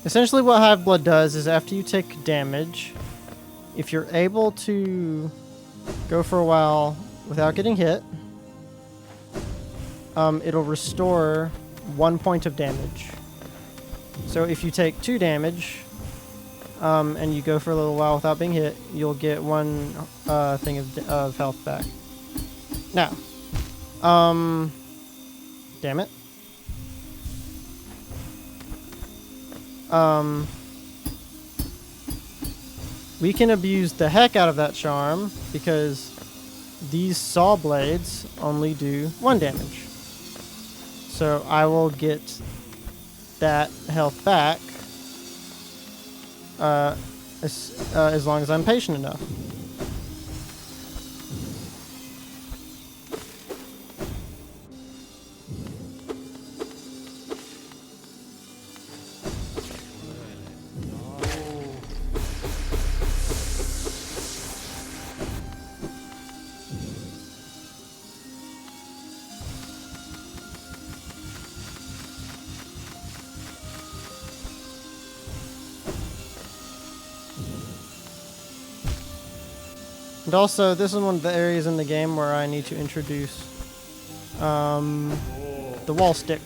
Essentially what Hive Blood does is after you take damage, if you're able to go for a while without getting hit, it'll restore 1 point of damage. So if you take 2 damage, and you go for a little while without being hit, you'll get 1 thing of health back. Now, damn it. We can abuse the heck out of that charm because these saw blades only do 1 damage. So I will get that health back as long as I'm patient enough. And also, this is one of the areas in the game where I need to introduce the wall stick.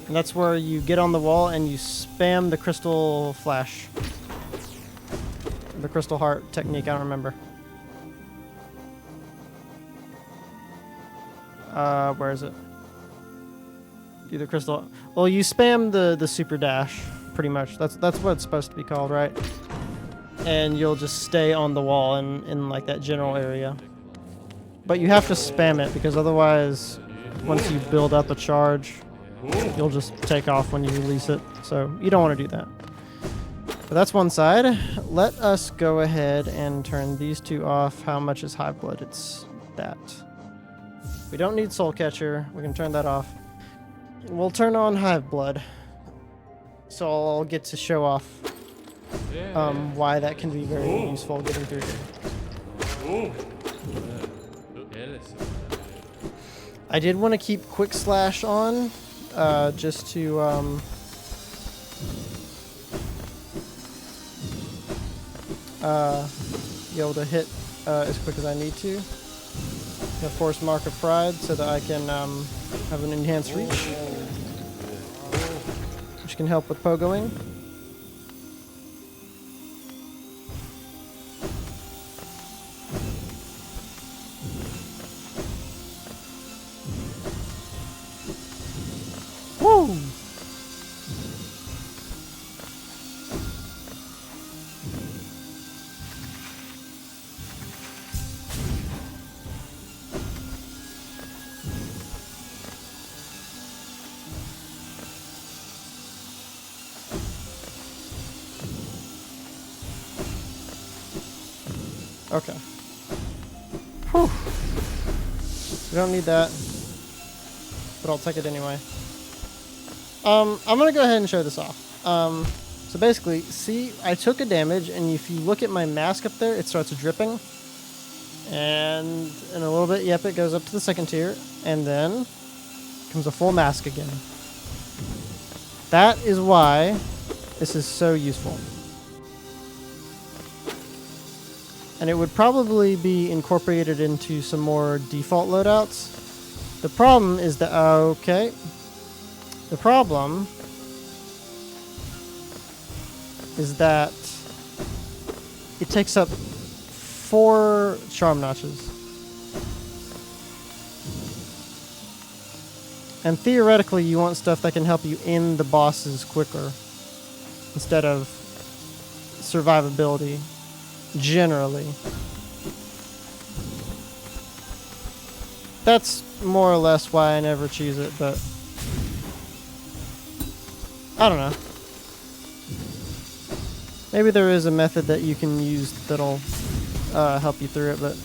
And that's where you get on the wall and you spam the crystal flash. The crystal heart technique, I don't remember. Where is it? Do the crystal... Well, you spam the super dash, pretty much. That's what it's supposed to be called, right? And you'll just stay on the wall in like that general area. But you have to spam it because otherwise, once you build up a charge, you'll just take off when you release it. So you don't want to do that. But that's one side. Let us go ahead and turn these two off. How much is Hive Blood? It's that. We don't need Soul Catcher. We can turn that off. We'll turn on Hive Blood. So I'll get to show off why that can be very useful getting through here. I did want to keep Quick Slash on, just to be able to hit as quick as I need to. The Force Mark of Pride so that I can have an enhanced reach, which can help with pogoing. Woo! Okay. Whew. We don't need that, but I'll take it anyway. I'm gonna go ahead and show this off. So basically, see, I took a damage, and if you look at my mask up there, it starts dripping. And in a little bit, yep, it goes up to the second tier, and then comes a full mask again. That is why this is so useful. And it would probably be incorporated into some more default loadouts. The problem is that, okay. The problem is that it takes up 4 charm notches. And theoretically, you want stuff that can help you end the bosses quicker instead of survivability, generally. That's more or less why I never choose it, but I don't know. Maybe there is a method that you can use that'll help you through it, but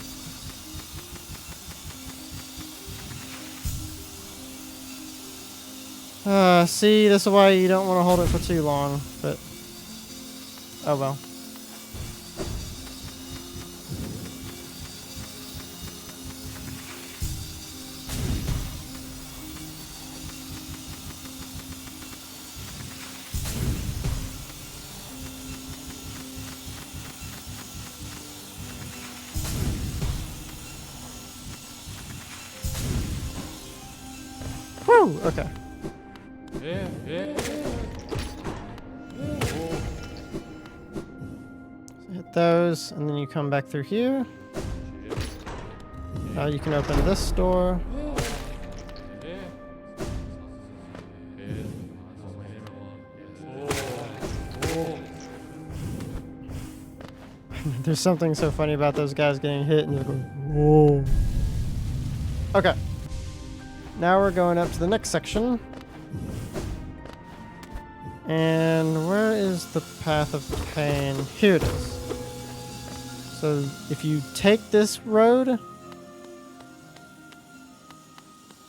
see, this is why you don't want to hold it for too long, but oh well. Woo! Okay. Hit those, and then you come back through here. Now you can open this door. There's something so funny about those guys getting hit and just going, whoa. Okay. Now we're going up to the next section. And where is the path of pain? Here it is. So if you take this road,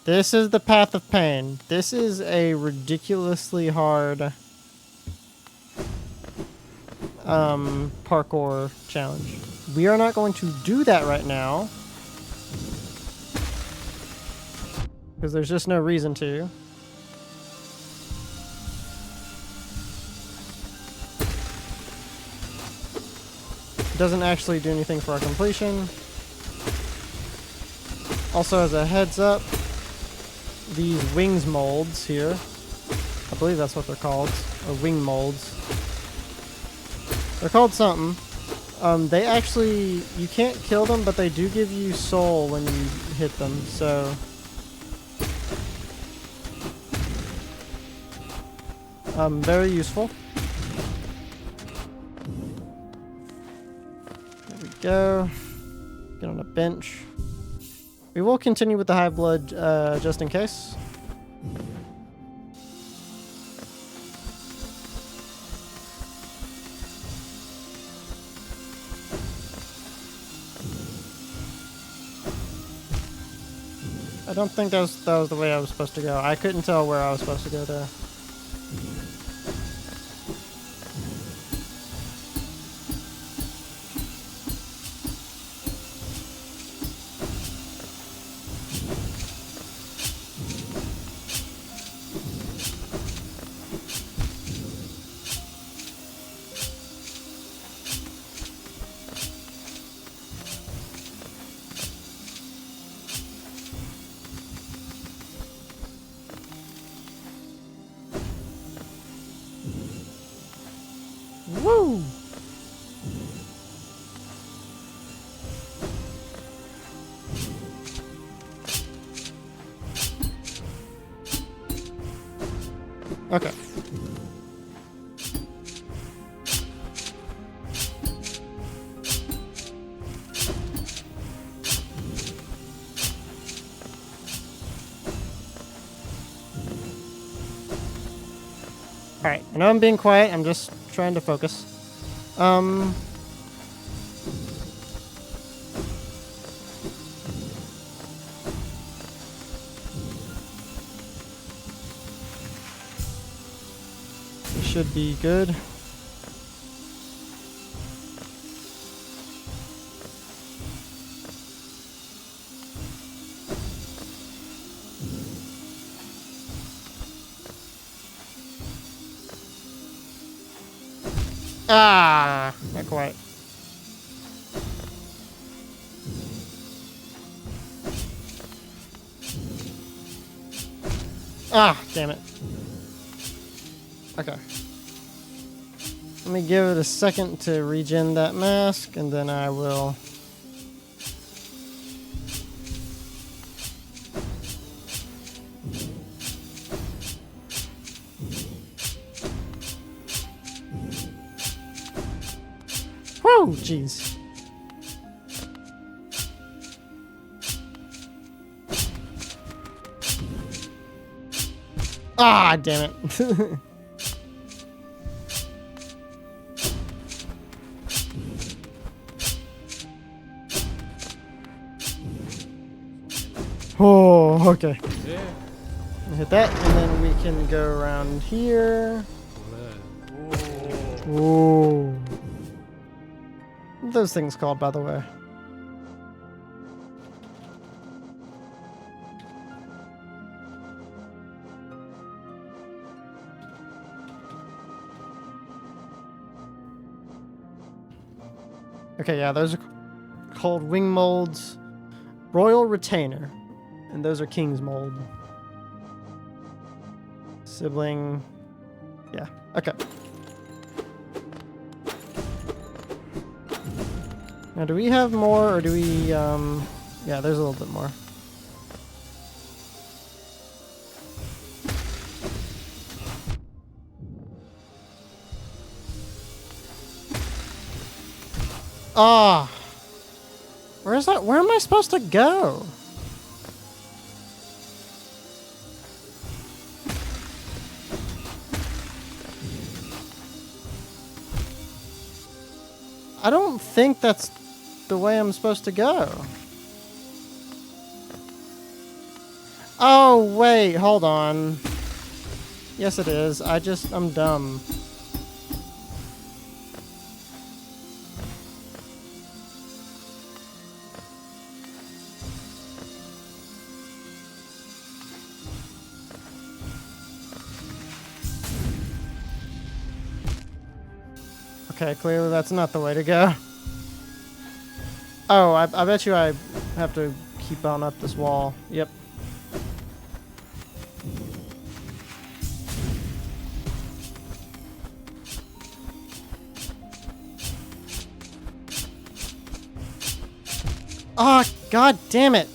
this is the path of pain. This is a ridiculously hard parkour challenge. We are not going to do that right now because there's just no reason to. Doesn't actually do anything for our completion. Also, as a heads up, these wings molds here, I believe that's what they're called, or wing molds. They're called something. They actually, you can't kill them, but they do give you soul when you hit them, so. Very useful. Go. Get on a bench. We will continue with the high blood just in case. I don't think that was the way I was supposed to go. I couldn't tell where I was supposed to go there. Woo! Okay. Alright, I know I'm being quiet, I'm just trying to focus. Should be good. Ah, not quite. Ah, damn it. Okay. Let me give it a second to regen that mask, and then I will... Whoa, jeez. Ah, damn it. Oh, okay. Hit that, and then we can go around here. Ooh. What are those things called, by the way? Okay, yeah, those are called wing molds. Royal Retainer. And those are King's Mold. Sibling. Yeah, okay. Now, do we have more, or do we, yeah, there's a little bit more. Ah! Where is that? Where am I supposed to go? I don't think that's the way I'm supposed to go. Oh, wait, hold on. Yes, it is. I'm dumb. Okay, clearly that's not the way to go. Oh, I bet you I have to keep on up this wall. Yep. Oh, god damn it!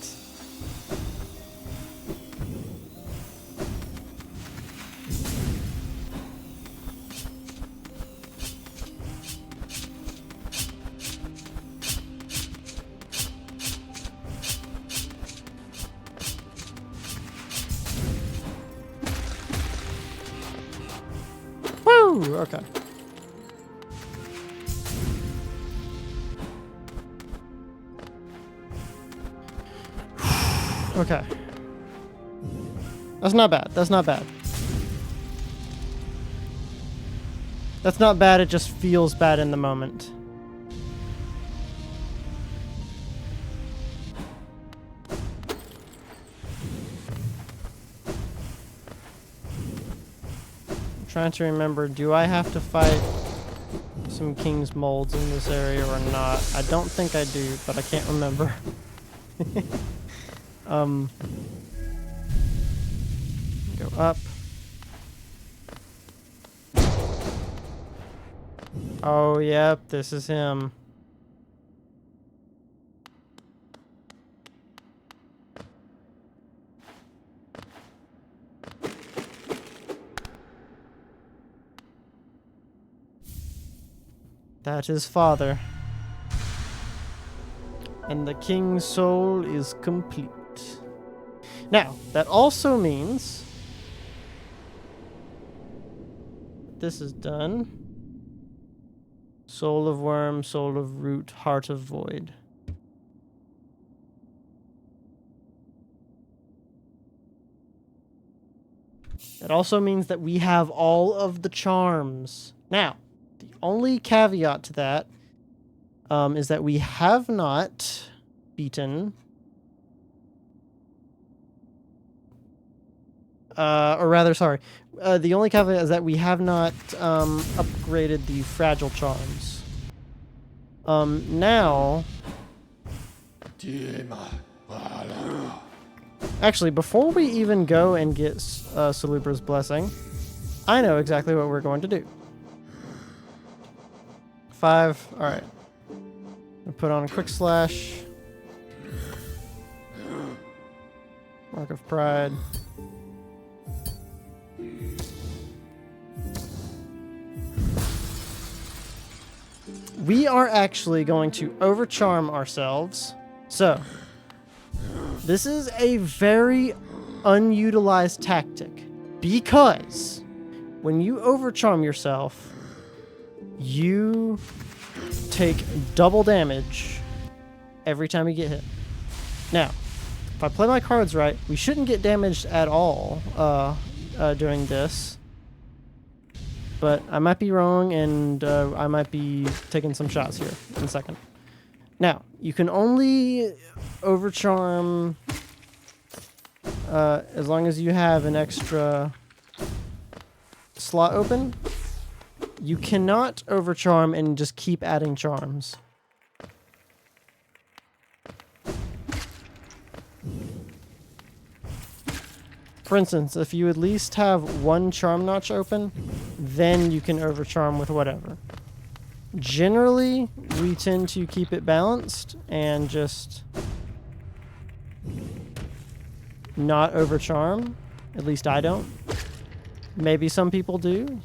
Woo! Okay. Okay. That's not bad. That's not bad. That's not bad, it just feels bad in the moment. I'm trying to remember, do I have to fight some king's molds in this area or not? I don't think I do, but I can't remember. Go up. Oh, yep, this is him. That is father. And the king's soul is complete. Now, that also means this is done. Soul of worm, soul of root, heart of void. That also means that we have all of the charms. Now, the only caveat to that is that we have not beaten, or rather, sorry, the only caveat is that we have not upgraded the fragile charms. Now, actually, before we even go and get Salubra's blessing, I know exactly what we're going to do. 5, all right. Put on a quick slash. Mark of pride. We are actually going to overcharm ourselves. So, this is a very unutilized tactic because when you overcharm yourself, you take double damage every time you get hit. Now, if I play my cards right, we shouldn't get damaged at all during this. But I might be wrong, and I might be taking some shots here in a second. Now, you can only overcharm as long as you have an extra slot open. You cannot overcharm and just keep adding charms. For instance, if you at least have one charm notch open, then you can overcharm with whatever. Generally, we tend to keep it balanced and just not overcharm. At least I don't. Maybe some people do.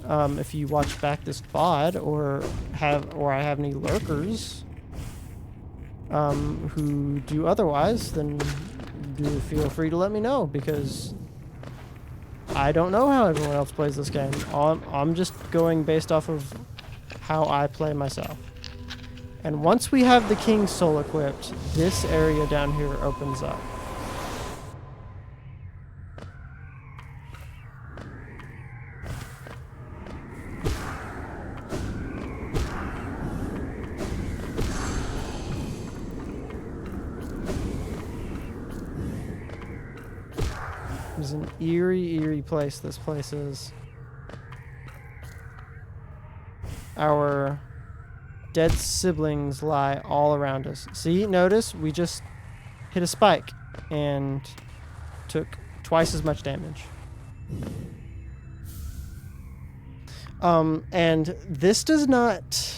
If you watch back this VOD or I have any lurkers who do otherwise, then do feel free to let me know, because I don't know how everyone else plays this game. I'm just going based off of how I play myself. And once we have the King's Soul equipped, this area down here opens up. It's an eerie place this place is. Our dead siblings lie all around us. See, notice we just hit a spike and took twice as much damage. And this does not...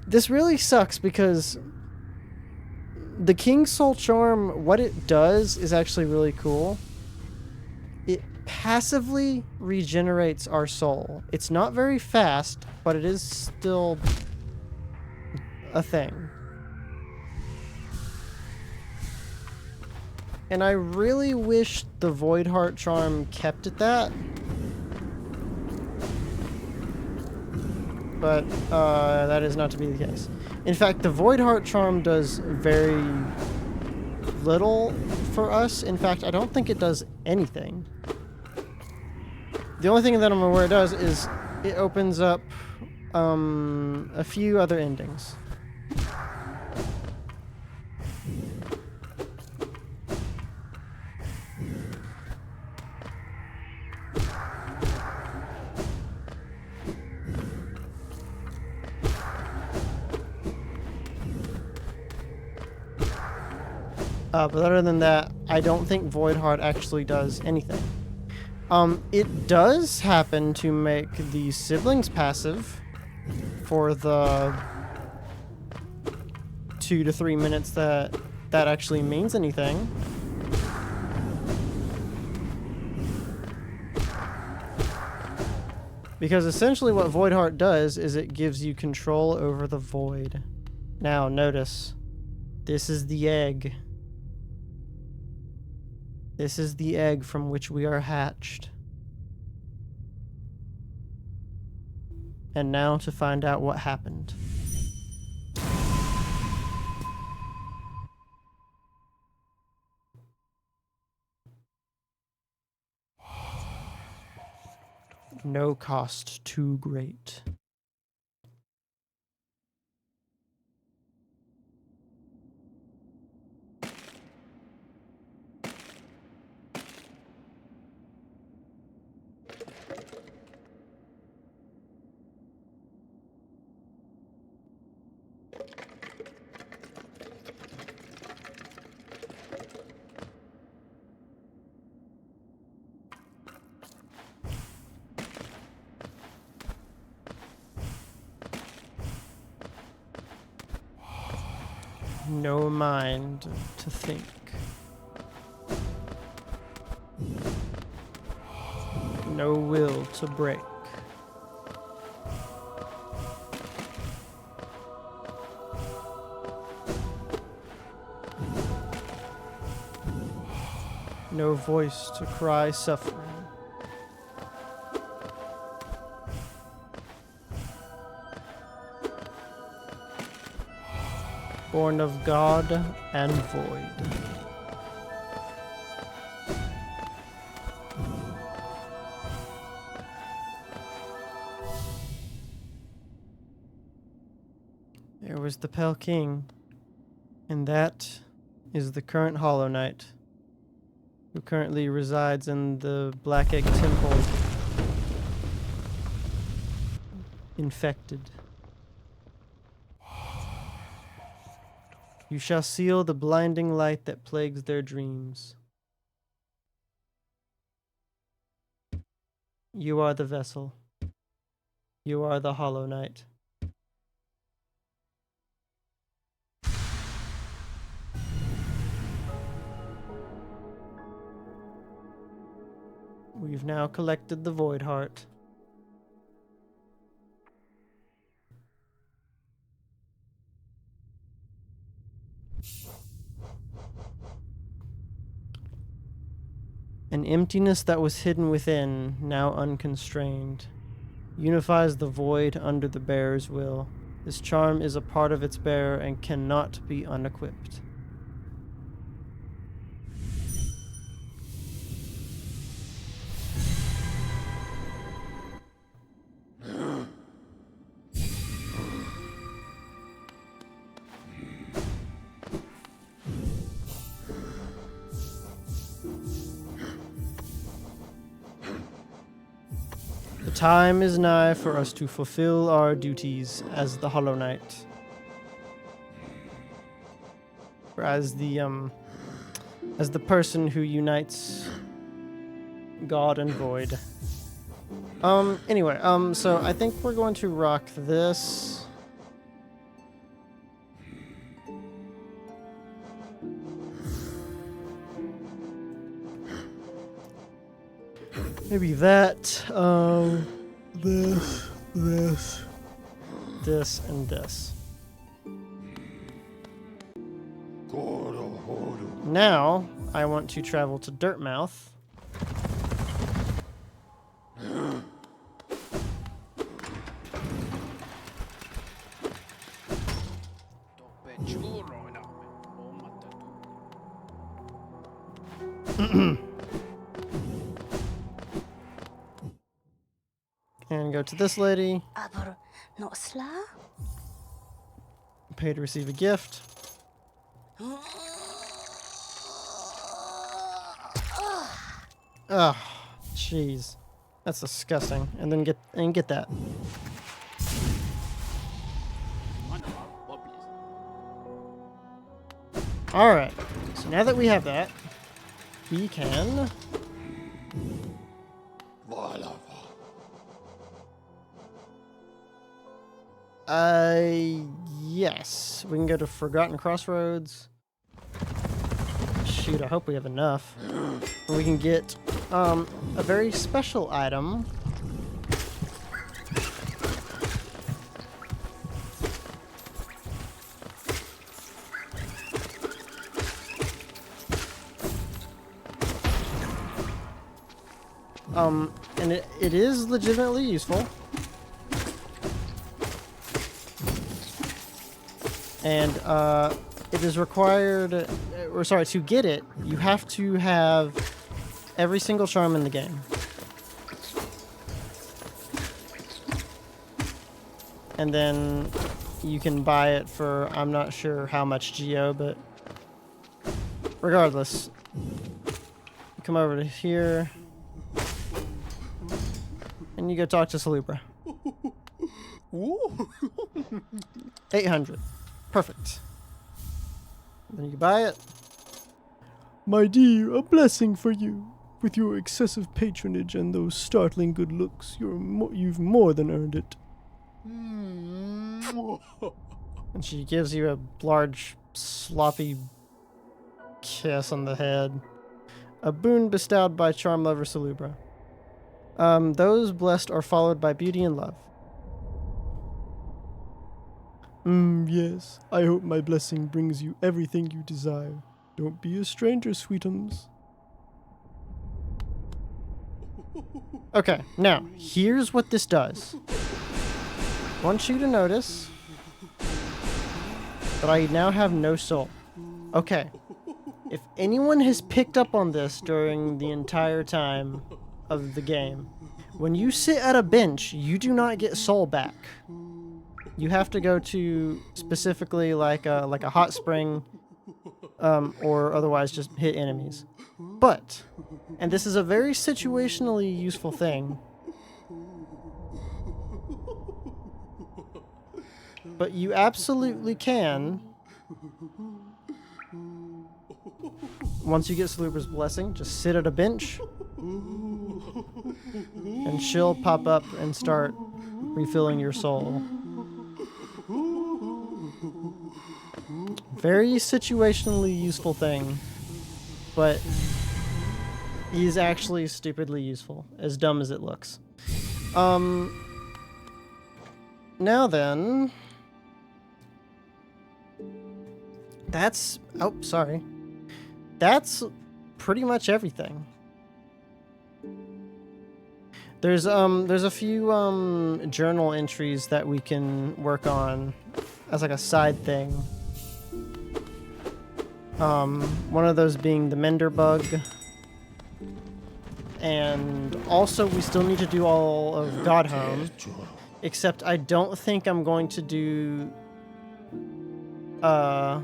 This really sucks because the King's Soul Charm, what it does is actually really cool. It passively regenerates our soul. It's not very fast, but it is still a thing. And I really wish the Void Heart Charm kept it that. But that is not to be the case. In fact, the Void Heart Charm does very little for us. In fact, I don't think it does anything. The only thing that I'm aware it does is it opens up a few other endings. But other than that, I don't think Void Heart actually does anything. It does happen to make the siblings passive for the 2 to 3 minutes that actually means anything. Because essentially what Void Heart does is it gives you control over the void. Now notice, this is the egg. This is the egg from which we are hatched. And now to find out what happened. No cost too great. No mind to think. No will to break. No voice to cry suffering. Born of God and void. There was the Pale King, and that is the current Hollow Knight, who currently resides in the Black Egg Temple, infected. You shall seal the blinding light that plagues their dreams. You are the vessel. You are the Hollow Knight. We've now collected the Void Heart. An emptiness that was hidden within, now unconstrained, unifies the void under the bearer's will. This charm is a part of its bearer and cannot be unequipped. The time is nigh for us to fulfill our duties as the Hollow Knight. Or as the person who unites God and Void. Anyway, so I think we're going to rock this. Maybe that, this, and this. Now, I want to travel to Dirtmouth. And go to this lady. Aber not sla? Pay to receive a gift. Oh, jeez. That's disgusting. And then get that. Alright. So now that we have that, we can yes. We can go to Forgotten Crossroads. Shoot, I hope we have enough. And we can get a very special item. And it is legitimately useful. And it is required, or sorry, to get it, you have to have every single charm in the game. And then you can buy it for, I'm not sure how much geo, but regardless, you come over to here, and you go talk to Salubra. 800. Perfect. Then you buy it. My dear, a blessing for you. With your excessive patronage and those startling good looks, you've more than earned it. And she gives you a large, sloppy kiss on the head. A boon bestowed by charm lover Salubra. Those blessed are followed by beauty and love. Yes. I hope my blessing brings you everything you desire. Don't be a stranger, sweetums. Okay, now, here's what this does. I want you to notice that I now have no soul. Okay. If anyone has picked up on this during the entire time of the game, when you sit at a bench, you do not get soul back. You have to go to specifically like a hot spring, or otherwise just hit enemies. But, and this is a very situationally useful thing, but you absolutely can, once you get Salubra's blessing, just sit at a bench, and she'll pop up and start refilling your soul. Very situationally useful thing, but is actually stupidly useful, as dumb as it looks. Now then, that's, oh, sorry. That's pretty much everything. There's a few journal entries that we can work on as like a side thing. One of those being the Mender bug. And also we still need to do all of Godhome. Except I don't think I'm going to do oh,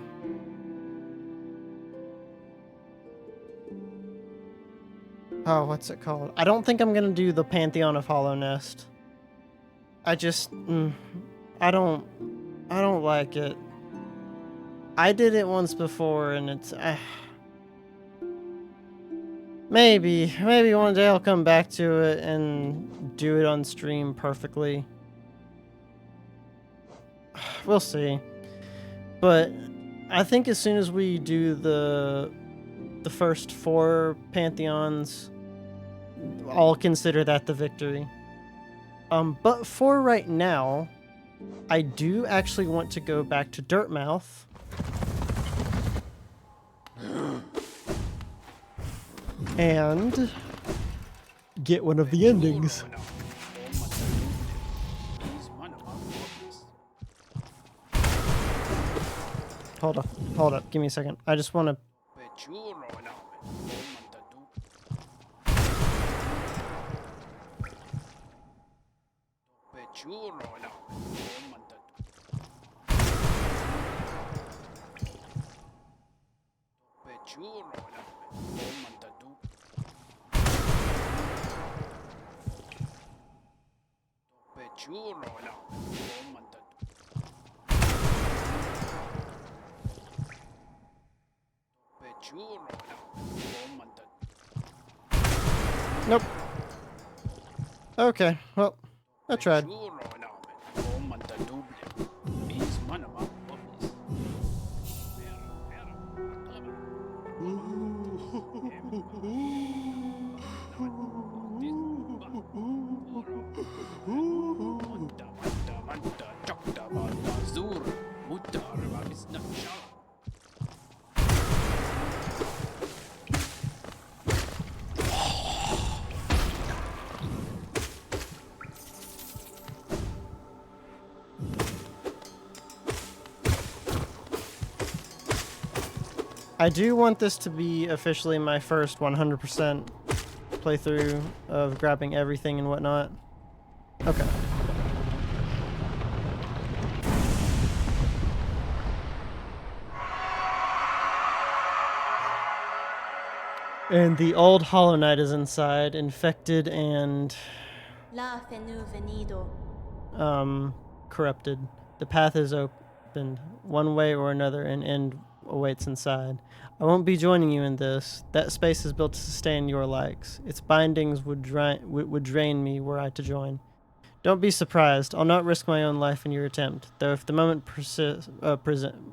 what's it called? I don't think I'm gonna do the Pantheon of Hollow Nest. I just I don't like it. I did it once before and it's maybe one day I'll come back to it and do it on stream perfectly. We'll see. But I think as soon as we do the first 4 Pantheons, I'll consider that the victory. But for right now, I do actually want to go back to Dirtmouth. And get one of the endings. Hold up, give me a second. I just want to... Nope. Okay, well, I tried. I do want this to be officially my first 100% playthrough of grabbing everything and whatnot. Okay. And the old Hollow Knight is inside, infected and corrupted. The path is opened one way or another, and end awaits inside. I won't be joining you in this. That space is built to sustain your likes. Its bindings would drain me were I to join. Don't be surprised. I'll not risk my own life in your attempt, though if the moment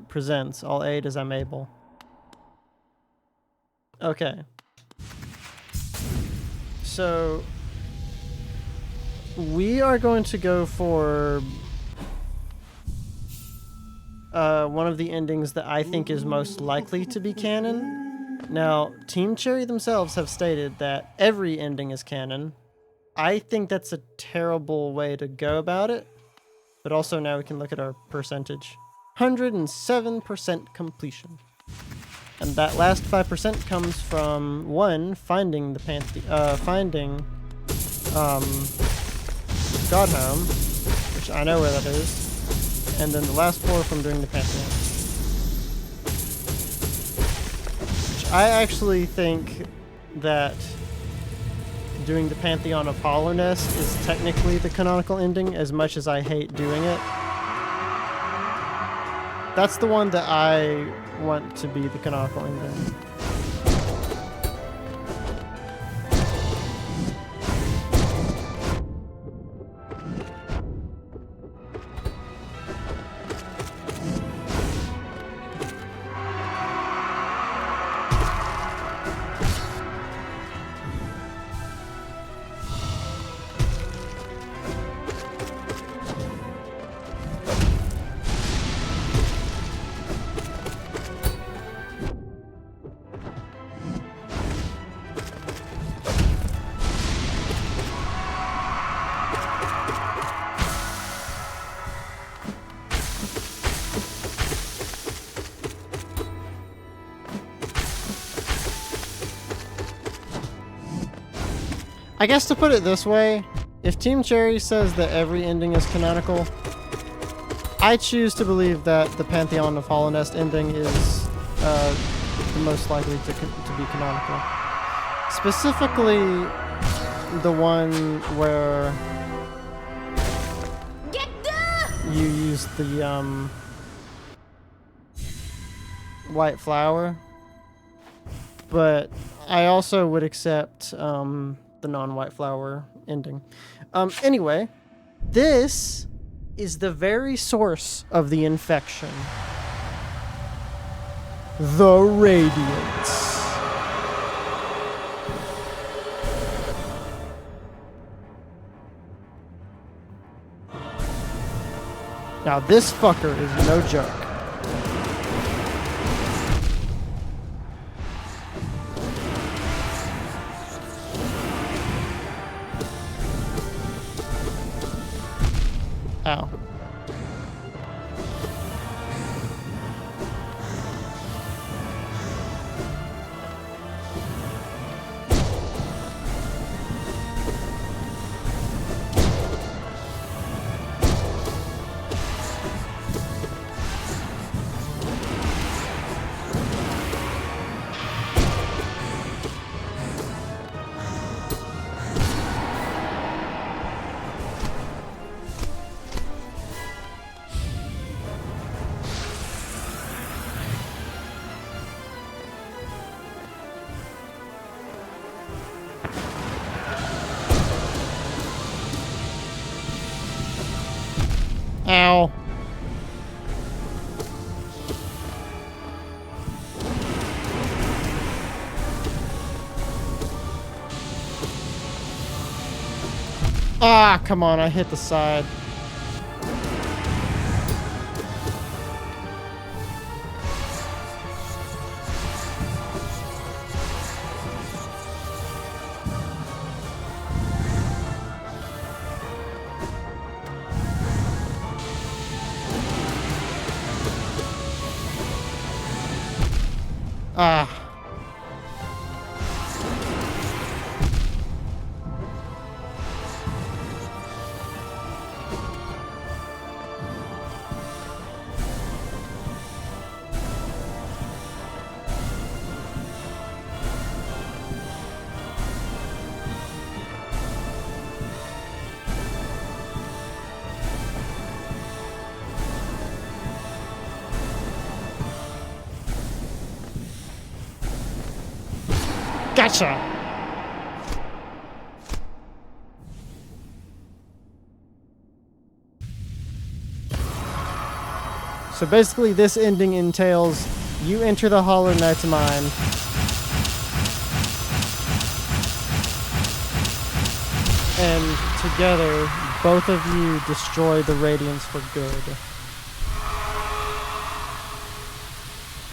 presents, I'll aid as I'm able. Okay. So we are going to go for one of the endings that I think is most likely to be canon. Now, Team Cherry themselves have stated that every ending is canon. I think that's a terrible way to go about it, but also now we can look at our percentage. 107% completion. And that last 5% comes from 1, finding the finding Godhome, which I know where that is. And then the last 4 from doing the Pantheon. Which I actually think that doing the Pantheon of Hollow Nest is technically the canonical ending, as much as I hate doing it. That's the one that I want to be the canonical ending. I guess to put it this way, if Team Cherry says that every ending is canonical, I choose to believe that the Pantheon of Hollownest ending is the most likely to be canonical. Specifically, the one where you use the white flower, but I also would accept the non-white flower ending. Anyway, this is the very source of the infection. The Radiance. Now this fucker is no joke. Ow. Ow. Ah, come on, I hit the side. Ah. Gotcha! So basically this ending entails you enter the Hollow Knight's mind, and together both of you destroy the Radiance for good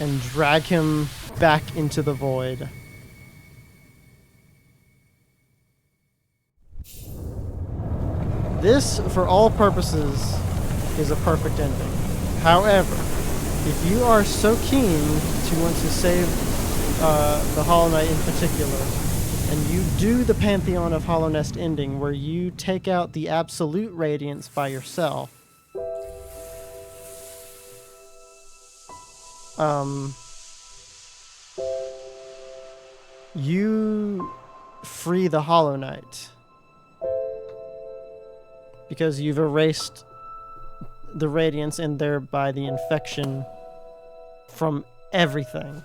and drag him back into the void. This, for all purposes, is a perfect ending. However, if you are so keen to want to save the Hollow Knight in particular, and you do the Pantheon of Hollownest ending where you take out the absolute Radiance by yourself, you free the Hollow Knight. Because you've erased the Radiance and thereby the infection from everything.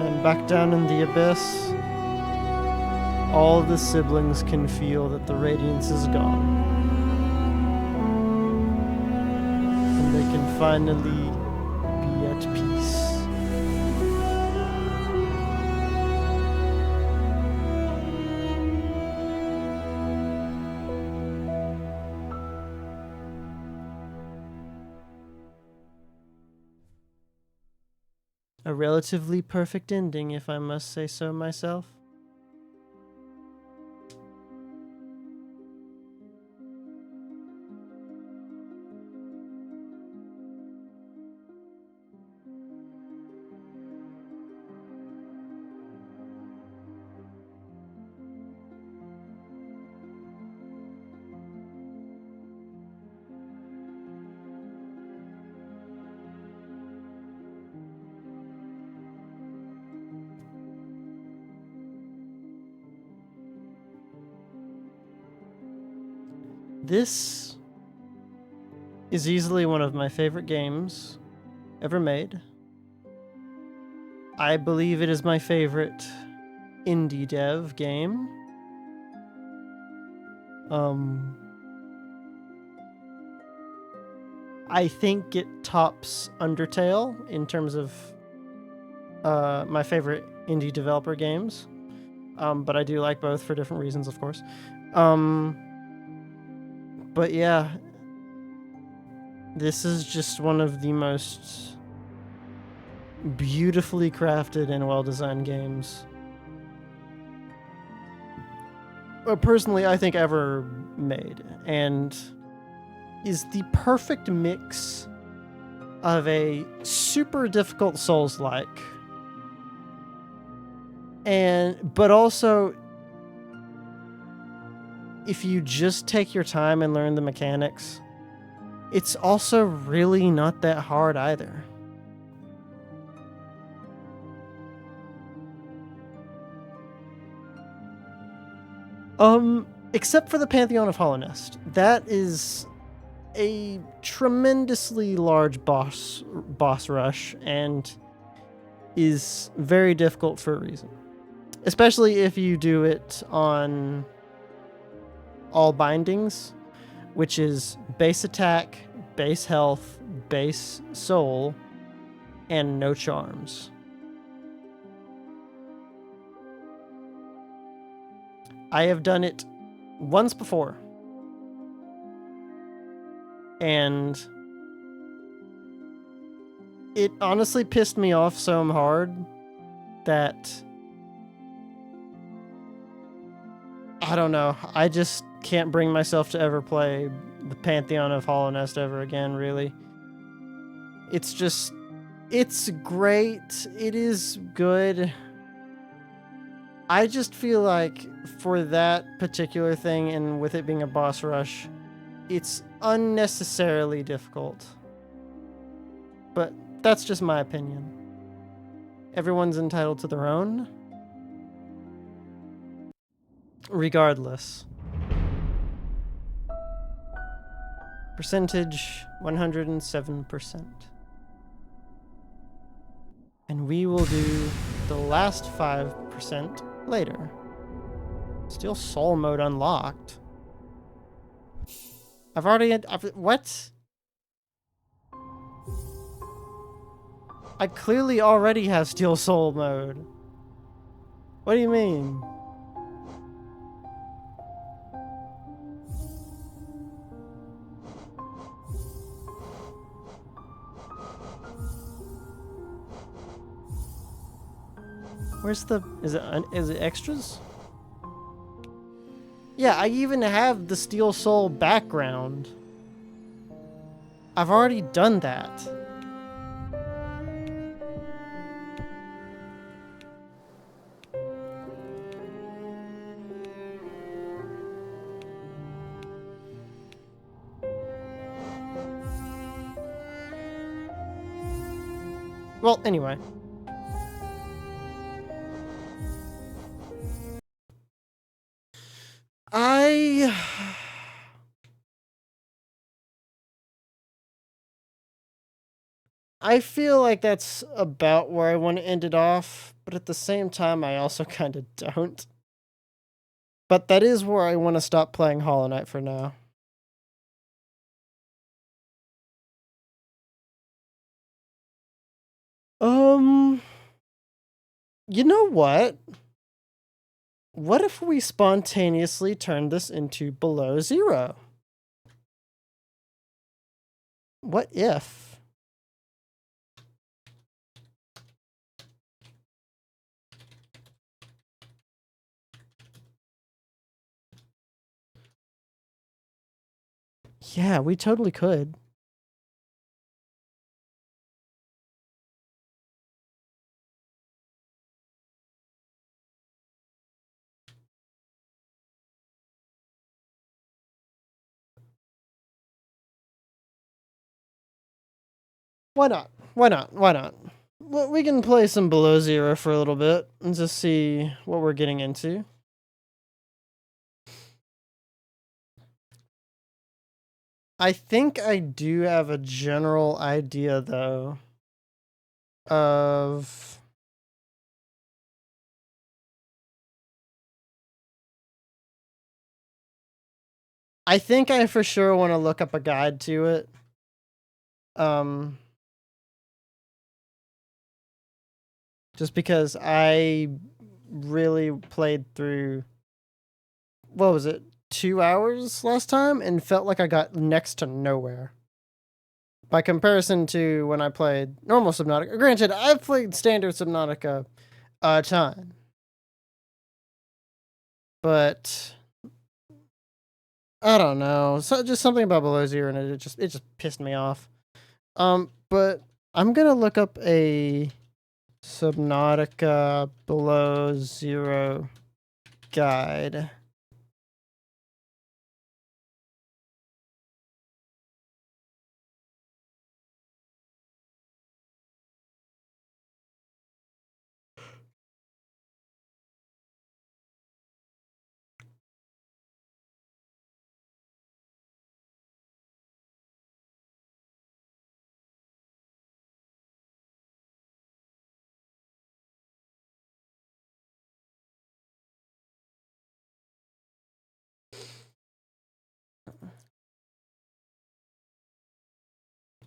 And back down in the abyss, all the siblings can feel that the Radiance is gone. And they can finally be at peace. A relatively perfect ending, if I must say so myself. This is easily one of my favorite games ever made. I believe it is my favorite indie dev game. I think it tops Undertale in terms of my favorite indie developer games. But I do like both for different reasons, of course. But yeah, this is just one of the most beautifully crafted and well-designed games, personally, I think ever made, and is the perfect mix of a super difficult Souls-like, but also, if you just take your time and learn the mechanics, it's also really not that hard either. Except for the Pantheon of Hallownest. That is a tremendously large boss rush and is very difficult for a reason. Especially if you do it on all bindings, which is base attack, base health, base soul, and no charms. I have done it once before, and it honestly pissed me off so hard that I don't know. I just can't bring myself to ever play the Pantheon of Hallownest ever again, really. It's great. It is good. I just feel like for that particular thing, and with it being a boss rush, it's unnecessarily difficult. But that's just my opinion. Everyone's entitled to their own. Regardless. Percentage 107%. And we will do the last 5% later. Still soul mode unlocked. What? I clearly already have Steel Soul mode. What do you mean? Where's the... Is it extras? Yeah, I even have the Steel Soul background. I've already done that. Well, anyway. I feel like that's about where I want to end it off, but at the same time, I also kind of don't. But that is where I want to stop playing Hollow Knight for now. You know what? What if we spontaneously turn this into Below Zero? What if? Yeah, we totally could. Why not? Why not? Why not? Well, we can play some Below Zero for a little bit and just see what we're getting into. I think I do have a general idea, though, of... I think I for sure want to look up a guide to it. Just because I really played through, what was it, 2 hours last time, and felt like I got next to nowhere. By comparison to when I played normal Subnautica. Granted, I've played standard Subnautica a ton. But I don't know. So just something about Below Zero and it just pissed me off. But I'm gonna look up a Subnautica Below Zero guide.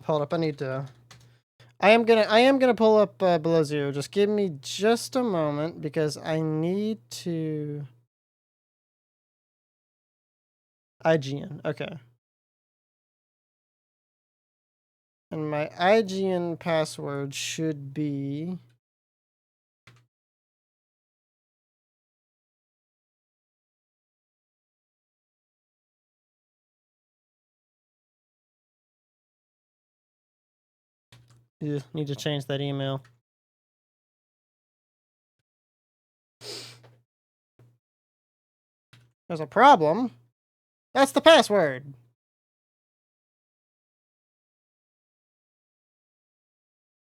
Hold up, I am gonna pull up Below Zero. Just give me just a moment because I need to. IGN, okay. And my IGN password should be. You need to change that email. There's a problem. That's the password.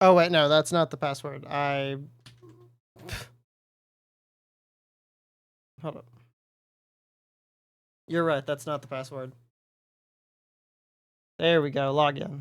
Oh wait, no, that's not the password. Hold up. You're right, that's not the password. There we go, login.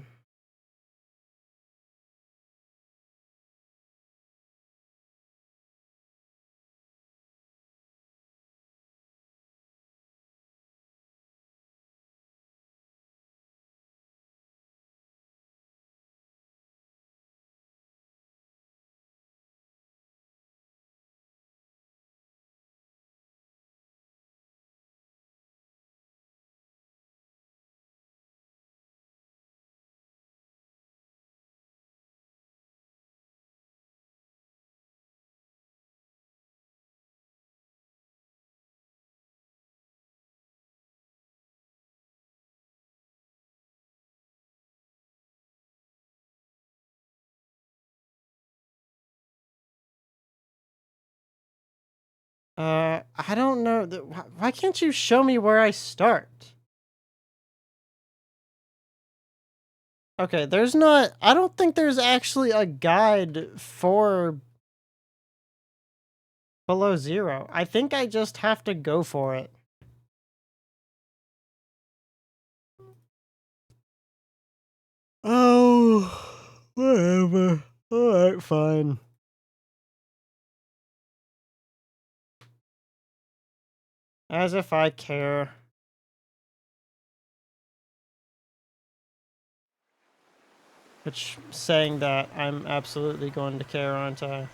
I don't know. Why can't you show me where I start? Okay, there's not. I don't think there's actually a guide for Below Zero. I think I just have to go for it. Oh, whatever. Alright, fine. As if I care. Which, saying that, I'm absolutely going to care, aren't I?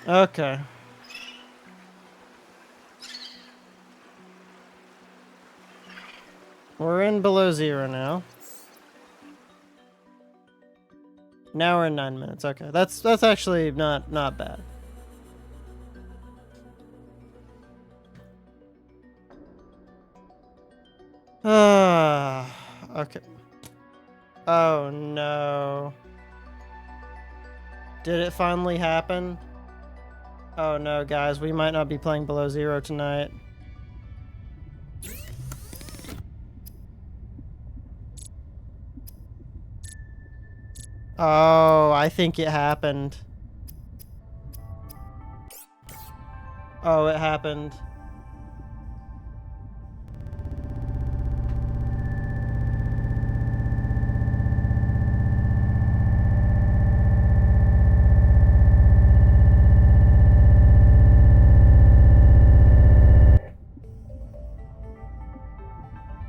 Okay. We're in Below Zero now. Now we're in 9 minutes. Okay, that's actually not bad. Okay. Oh no. Did it finally happen? Oh no, guys, we might not be playing Below Zero tonight. Oh, I think it happened. Oh, it happened.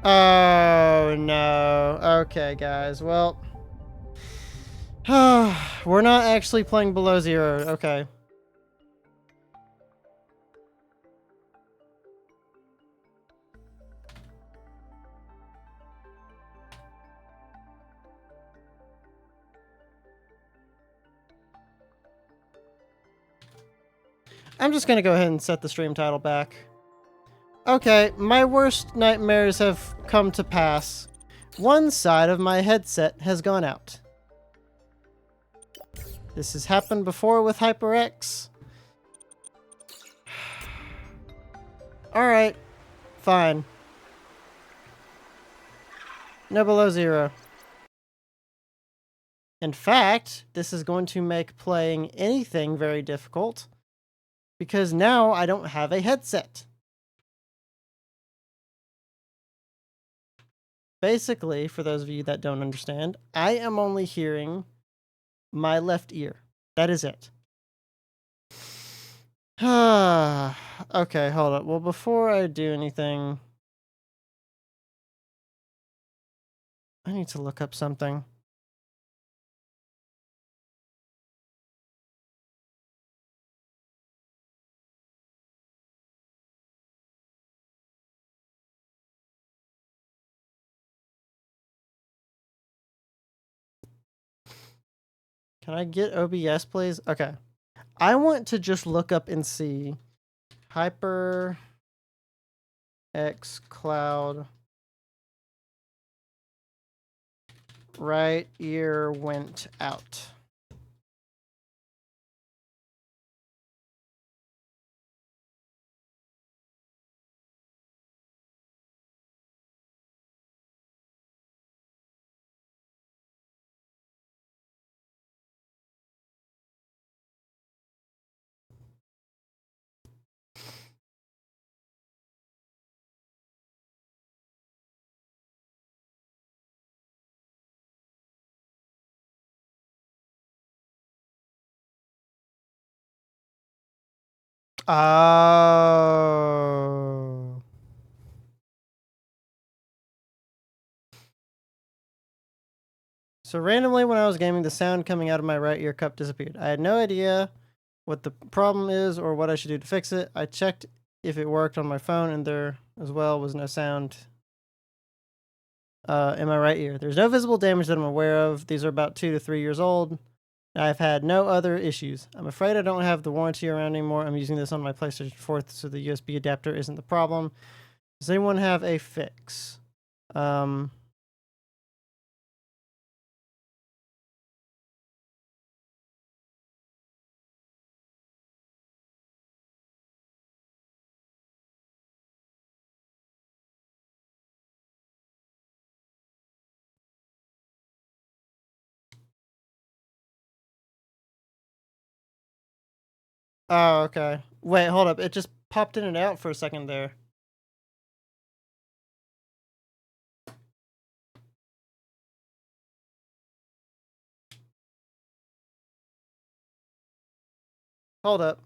Oh, no. Okay, guys. Well, we're not actually playing below zero. Okay. I'm just gonna go ahead and set the stream title back. Okay, my worst nightmares have come to pass. One side of my headset has gone out. This has happened before with HyperX. Alright, fine. No below zero. In fact, this is going to make playing anything very difficult, because now I don't have a headset. Basically, for those of you that don't understand, I am only hearing my left ear. That is it. Okay, hold up. Well, before I do anything, I need to look up something. Can I get OBS, please? Okay. I want to just look up and see HyperX Cloud right ear went out. Oh. So randomly when I was gaming, the sound coming out of my right ear cup disappeared. I had no idea what the problem is or what I should do to fix it. I checked if it worked on my phone, and there as well was no sound in my right ear. There's no visible damage that I'm aware of. These are about 2 to 3 years old. I've had no other issues. I'm afraid I don't have the warranty around anymore. I'm using this on my PlayStation 4, so the USB adapter isn't the problem. Does anyone have a fix? Oh, okay. Wait, hold up. It just popped in and out for a second there. Hold up.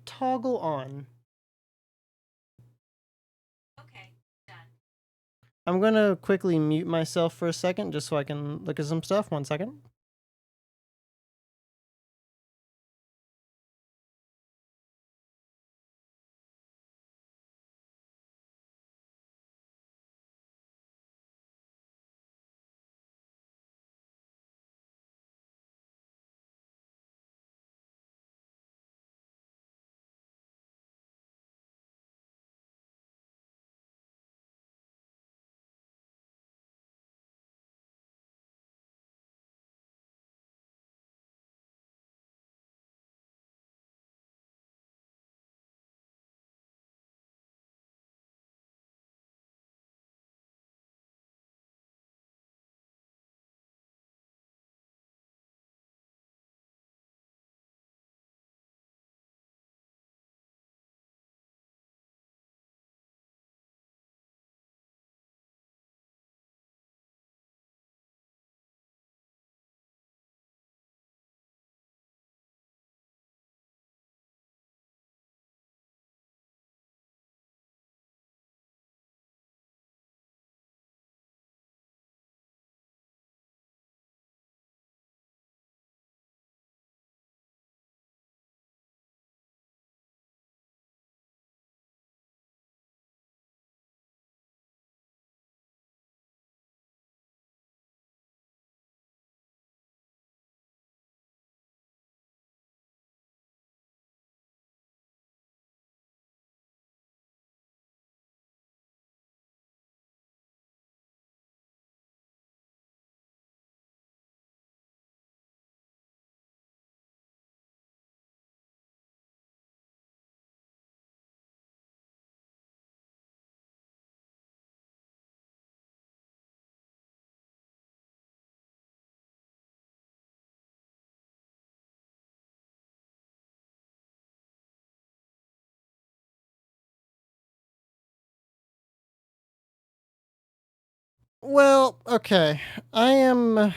Toggle on. Okay, done. I'm gonna quickly mute myself for a second just so I can look at some stuff. 1 second. Well, okay. I am.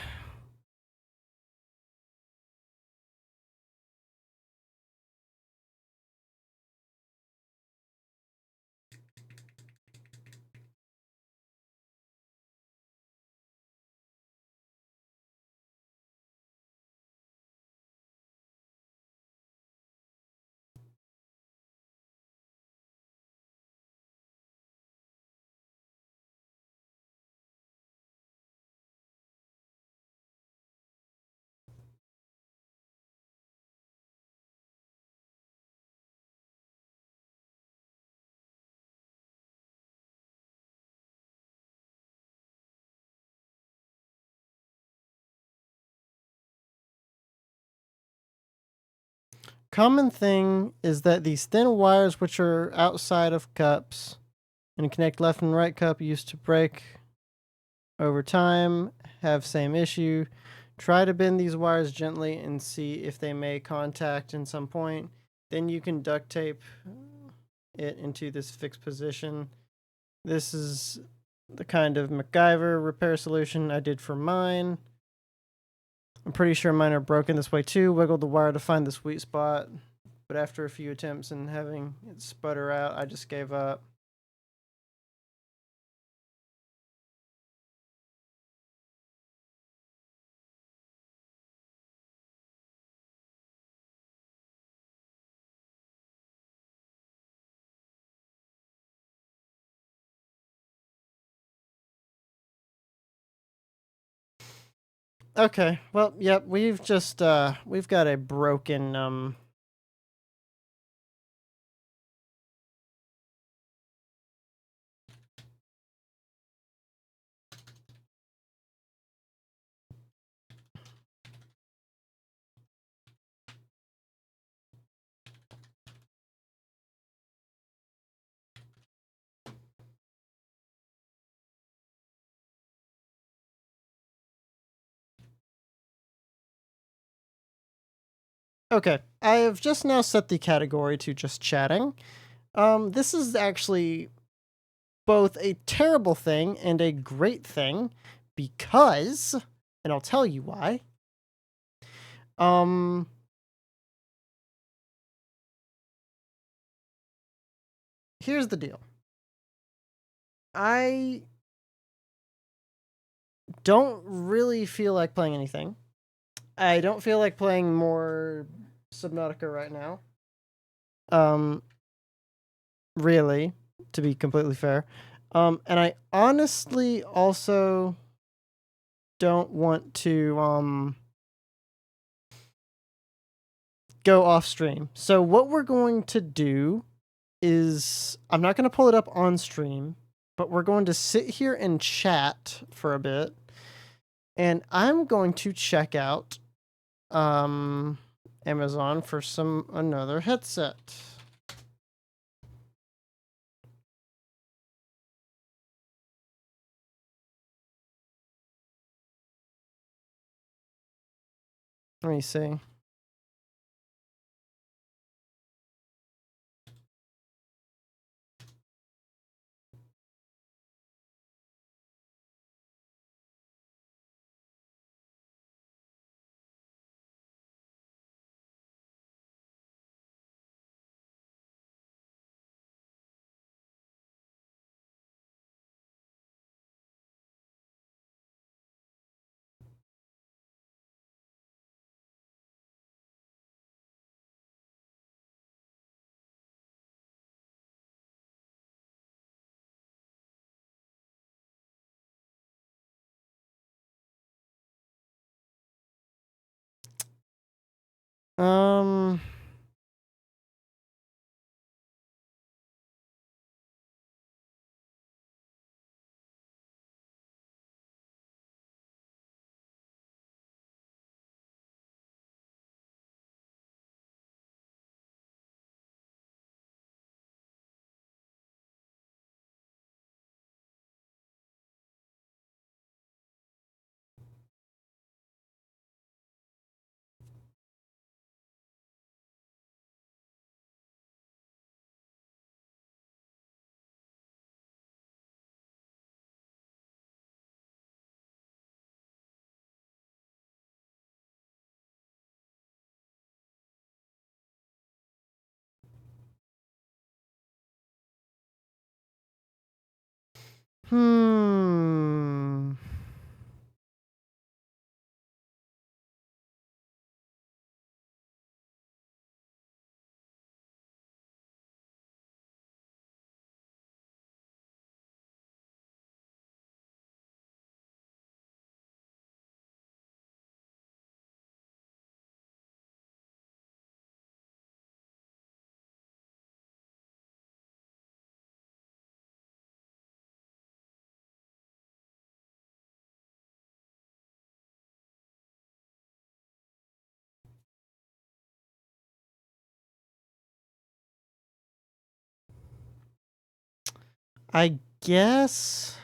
Common thing is that these thin wires, which are outside of cups and connect left and right cup, used to break over time, have same issue. Try to bend these wires gently and see if they may contact in some point. Then you can duct tape it into this fixed position. This is the kind of MacGyver repair solution I did for mine. I'm pretty sure mine are broken this way too. Wiggled the wire to find the sweet spot, but after a few attempts and having it sputter out, I just gave up. Okay, well, yep, we've got a broken Okay, I have just now set the category to just chatting. This is actually both a terrible thing and a great thing because, and I'll tell you why. Here's the deal. I don't really feel like playing anything. I don't feel like playing more Subnautica right now. Really, to be completely fair. And I honestly also don't want to go off stream. So what we're going to do is I'm not going to pull it up on stream, but we're going to sit here and chat for a bit. And I'm going to check out Amazon for another headset. Let me see. Um Hmm. I guess.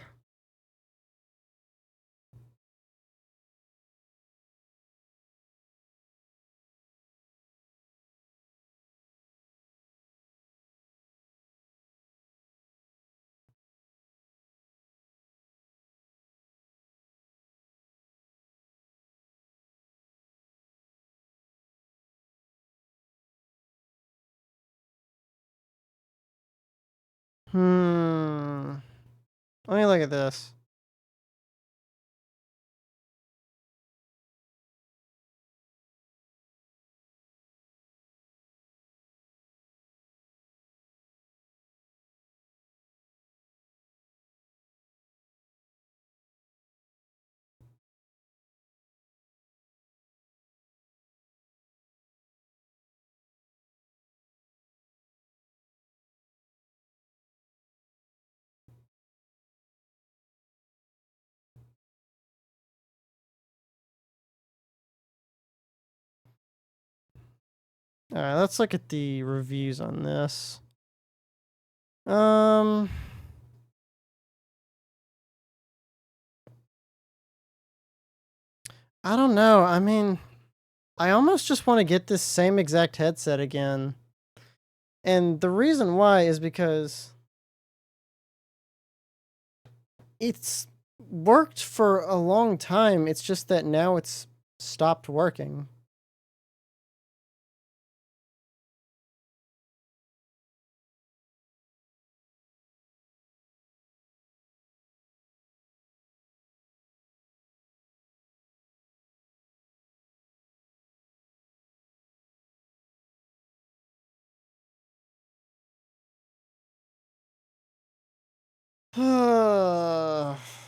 Hmm. Let me look at this. All right, let's look at the reviews on this. I don't know. I mean, I almost just want to get this same exact headset again. And the reason why is because it's worked for a long time. It's just that now it's stopped working.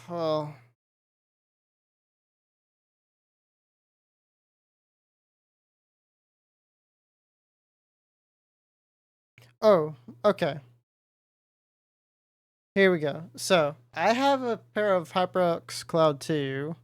Well, oh, okay. Here we go. So, I have a pair of HyperX Cloud 2.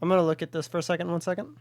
I'm going to look at this for a second. 1 second.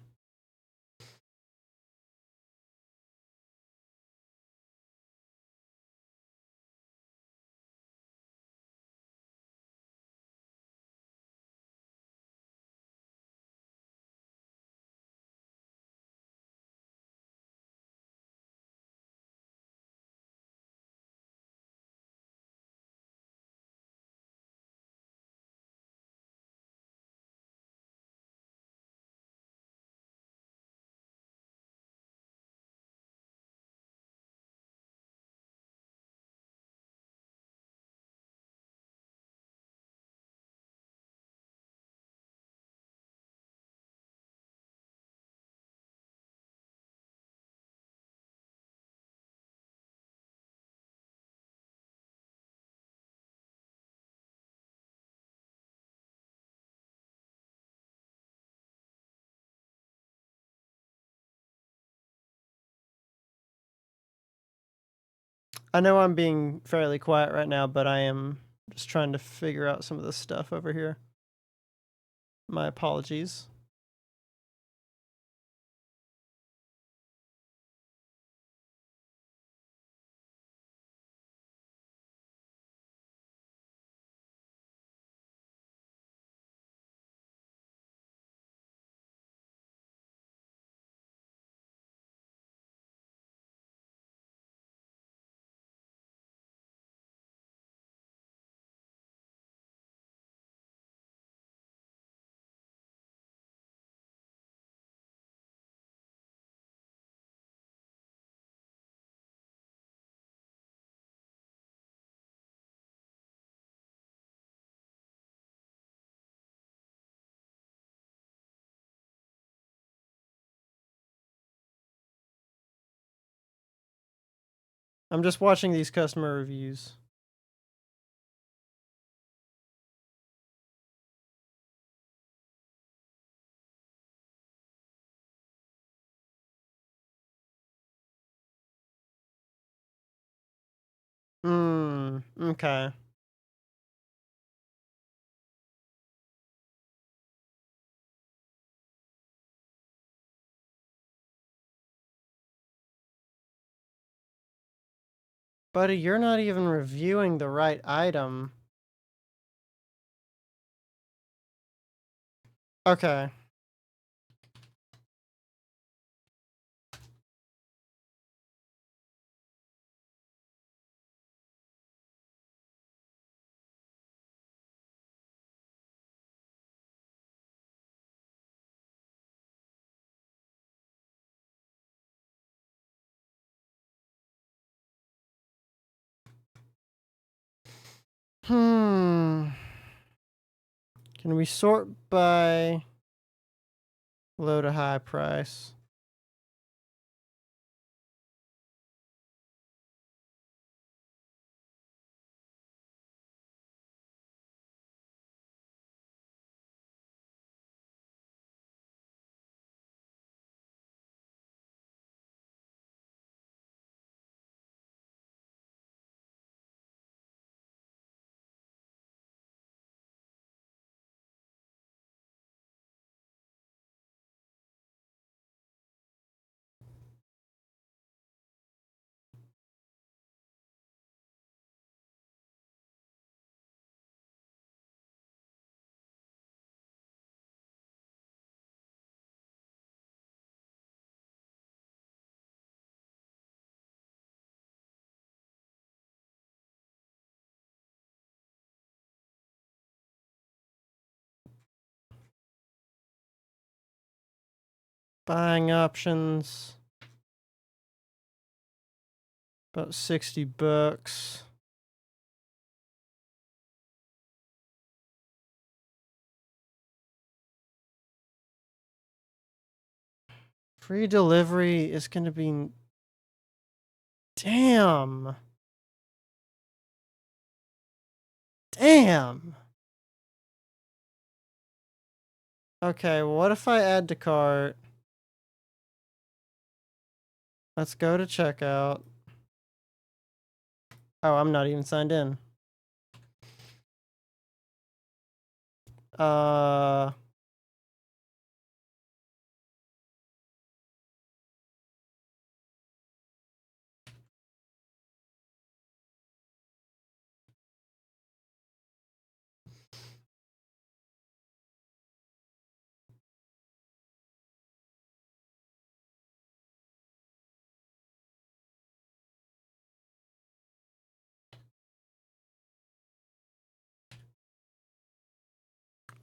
I know I'm being fairly quiet right now, but I am just trying to figure out some of this stuff over here. My apologies. I'm just watching these customer reviews. Okay. Buddy, you're not even reviewing the right item. Okay. Can we sort by low to high price? Buying options. About $60. Free delivery is going to be... Damn. Damn. Okay, what if I add to cart? Let's go to checkout. Oh, I'm not even signed in.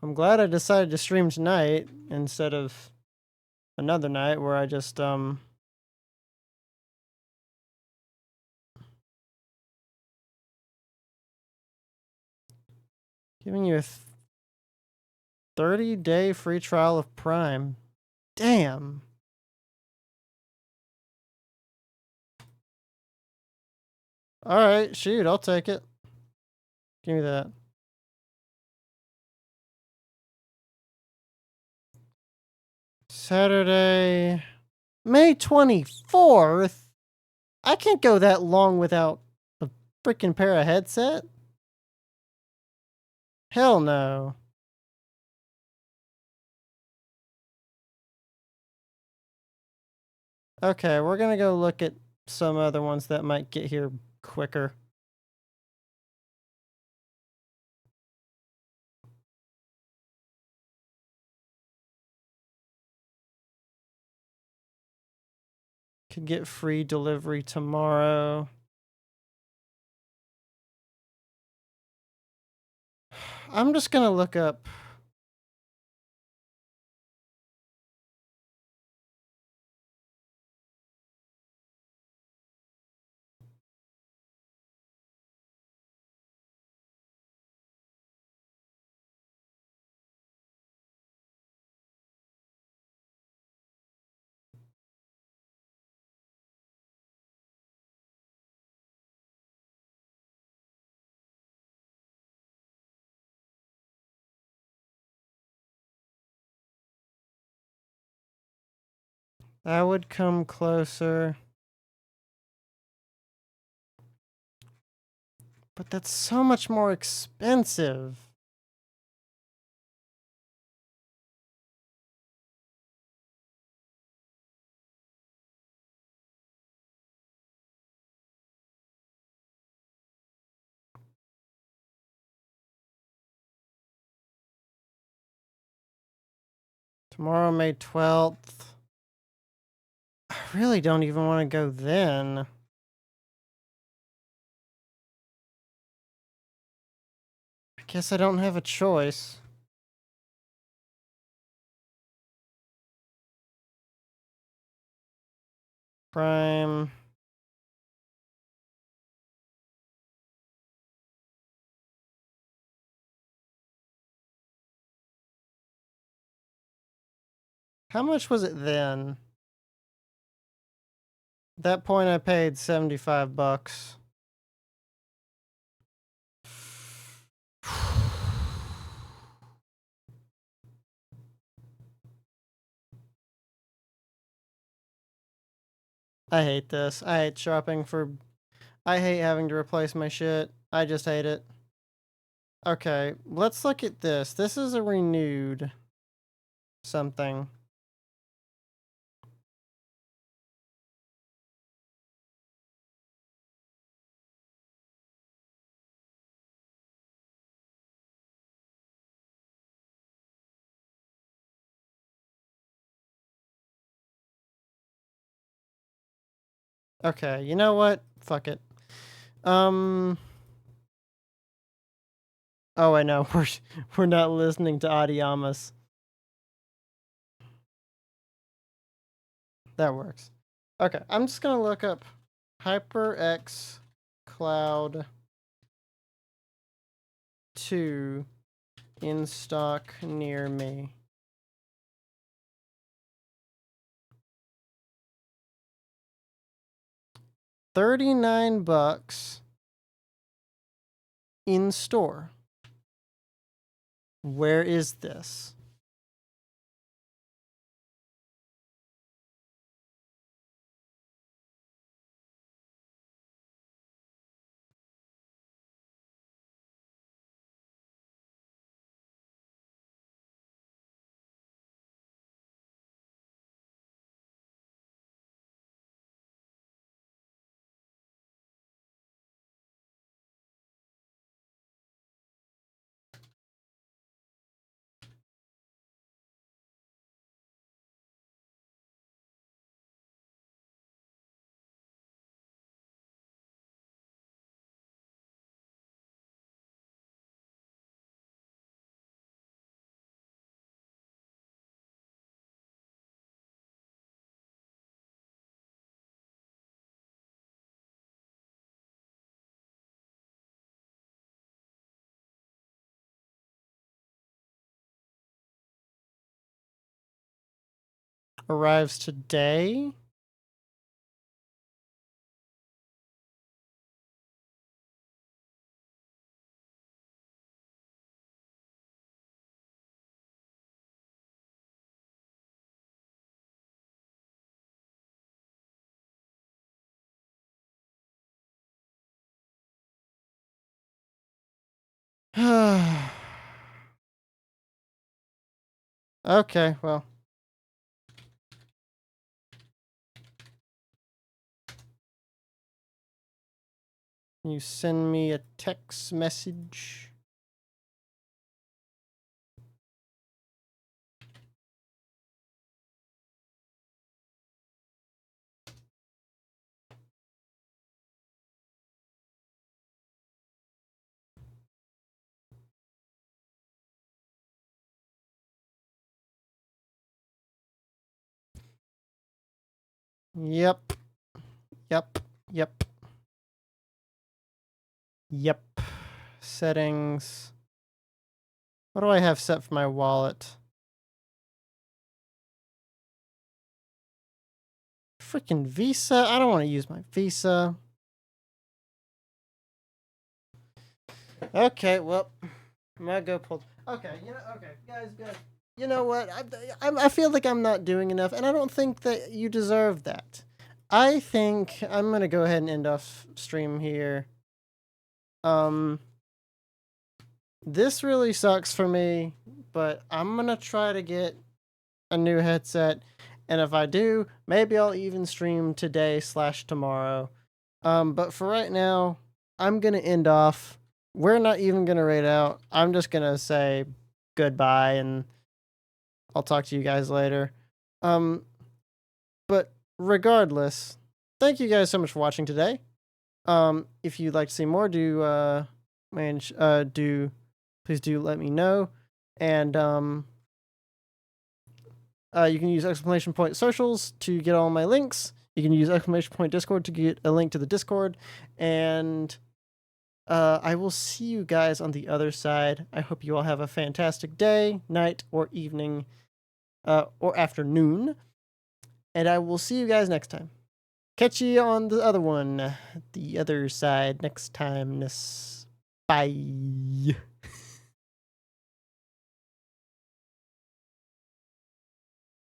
I'm glad I decided to stream tonight instead of another night where I just, giving you a 30-day free trial of Prime. Damn. Alright, shoot, I'll take it. Give me that. Saturday, May 24th? I can't go that long without a freaking pair of headset. Hell no. Okay, we're gonna go look at some other ones that might get here quicker. Could get free delivery tomorrow. I'm just gonna look up That would come closer. But that's so much more expensive. Tomorrow, May 12th. I really don't even want to go then. I guess I don't have a choice. Prime. How much was it then? At that point, I paid $75. I hate this. I hate shopping for... I hate having to replace my shit. I just hate it. Okay, let's look at this. This is a renewed something. Okay, you know what? Fuck it. Oh, I know. We're not listening to Adiyamas. That works. Okay, I'm just gonna look up HyperX Cloud 2 in stock near me. $39 in store. Where is this? Arrives today? Okay, well. You send me a text message. Yep. Yep. Yep. Yep. Settings. What do I have set for my wallet? Freaking Visa? I don't want to use my Visa. Okay, well, I'm gonna go pull. Okay, okay, guys. You know what? I feel like I'm not doing enough, and I don't think that you deserve that. I think I'm gonna go ahead and end off stream here. This really sucks for me, but I'm gonna try to get a new headset, and if I do, maybe I'll even stream today/tomorrow. But for right now, I'm gonna end off. We're not even gonna raid out. I'm just gonna say goodbye, and I'll talk to you guys later. But regardless, thank you guys so much for watching today. If you'd like to see more, please do let me know. And you can use exclamation point socials to get all my links. You can use exclamation point Discord to get a link to the Discord. And I will see you guys on the other side. I hope you all have a fantastic day, night, or evening, or afternoon. And I will see you guys next time. Catch you on the other one, the other side next time. Bye.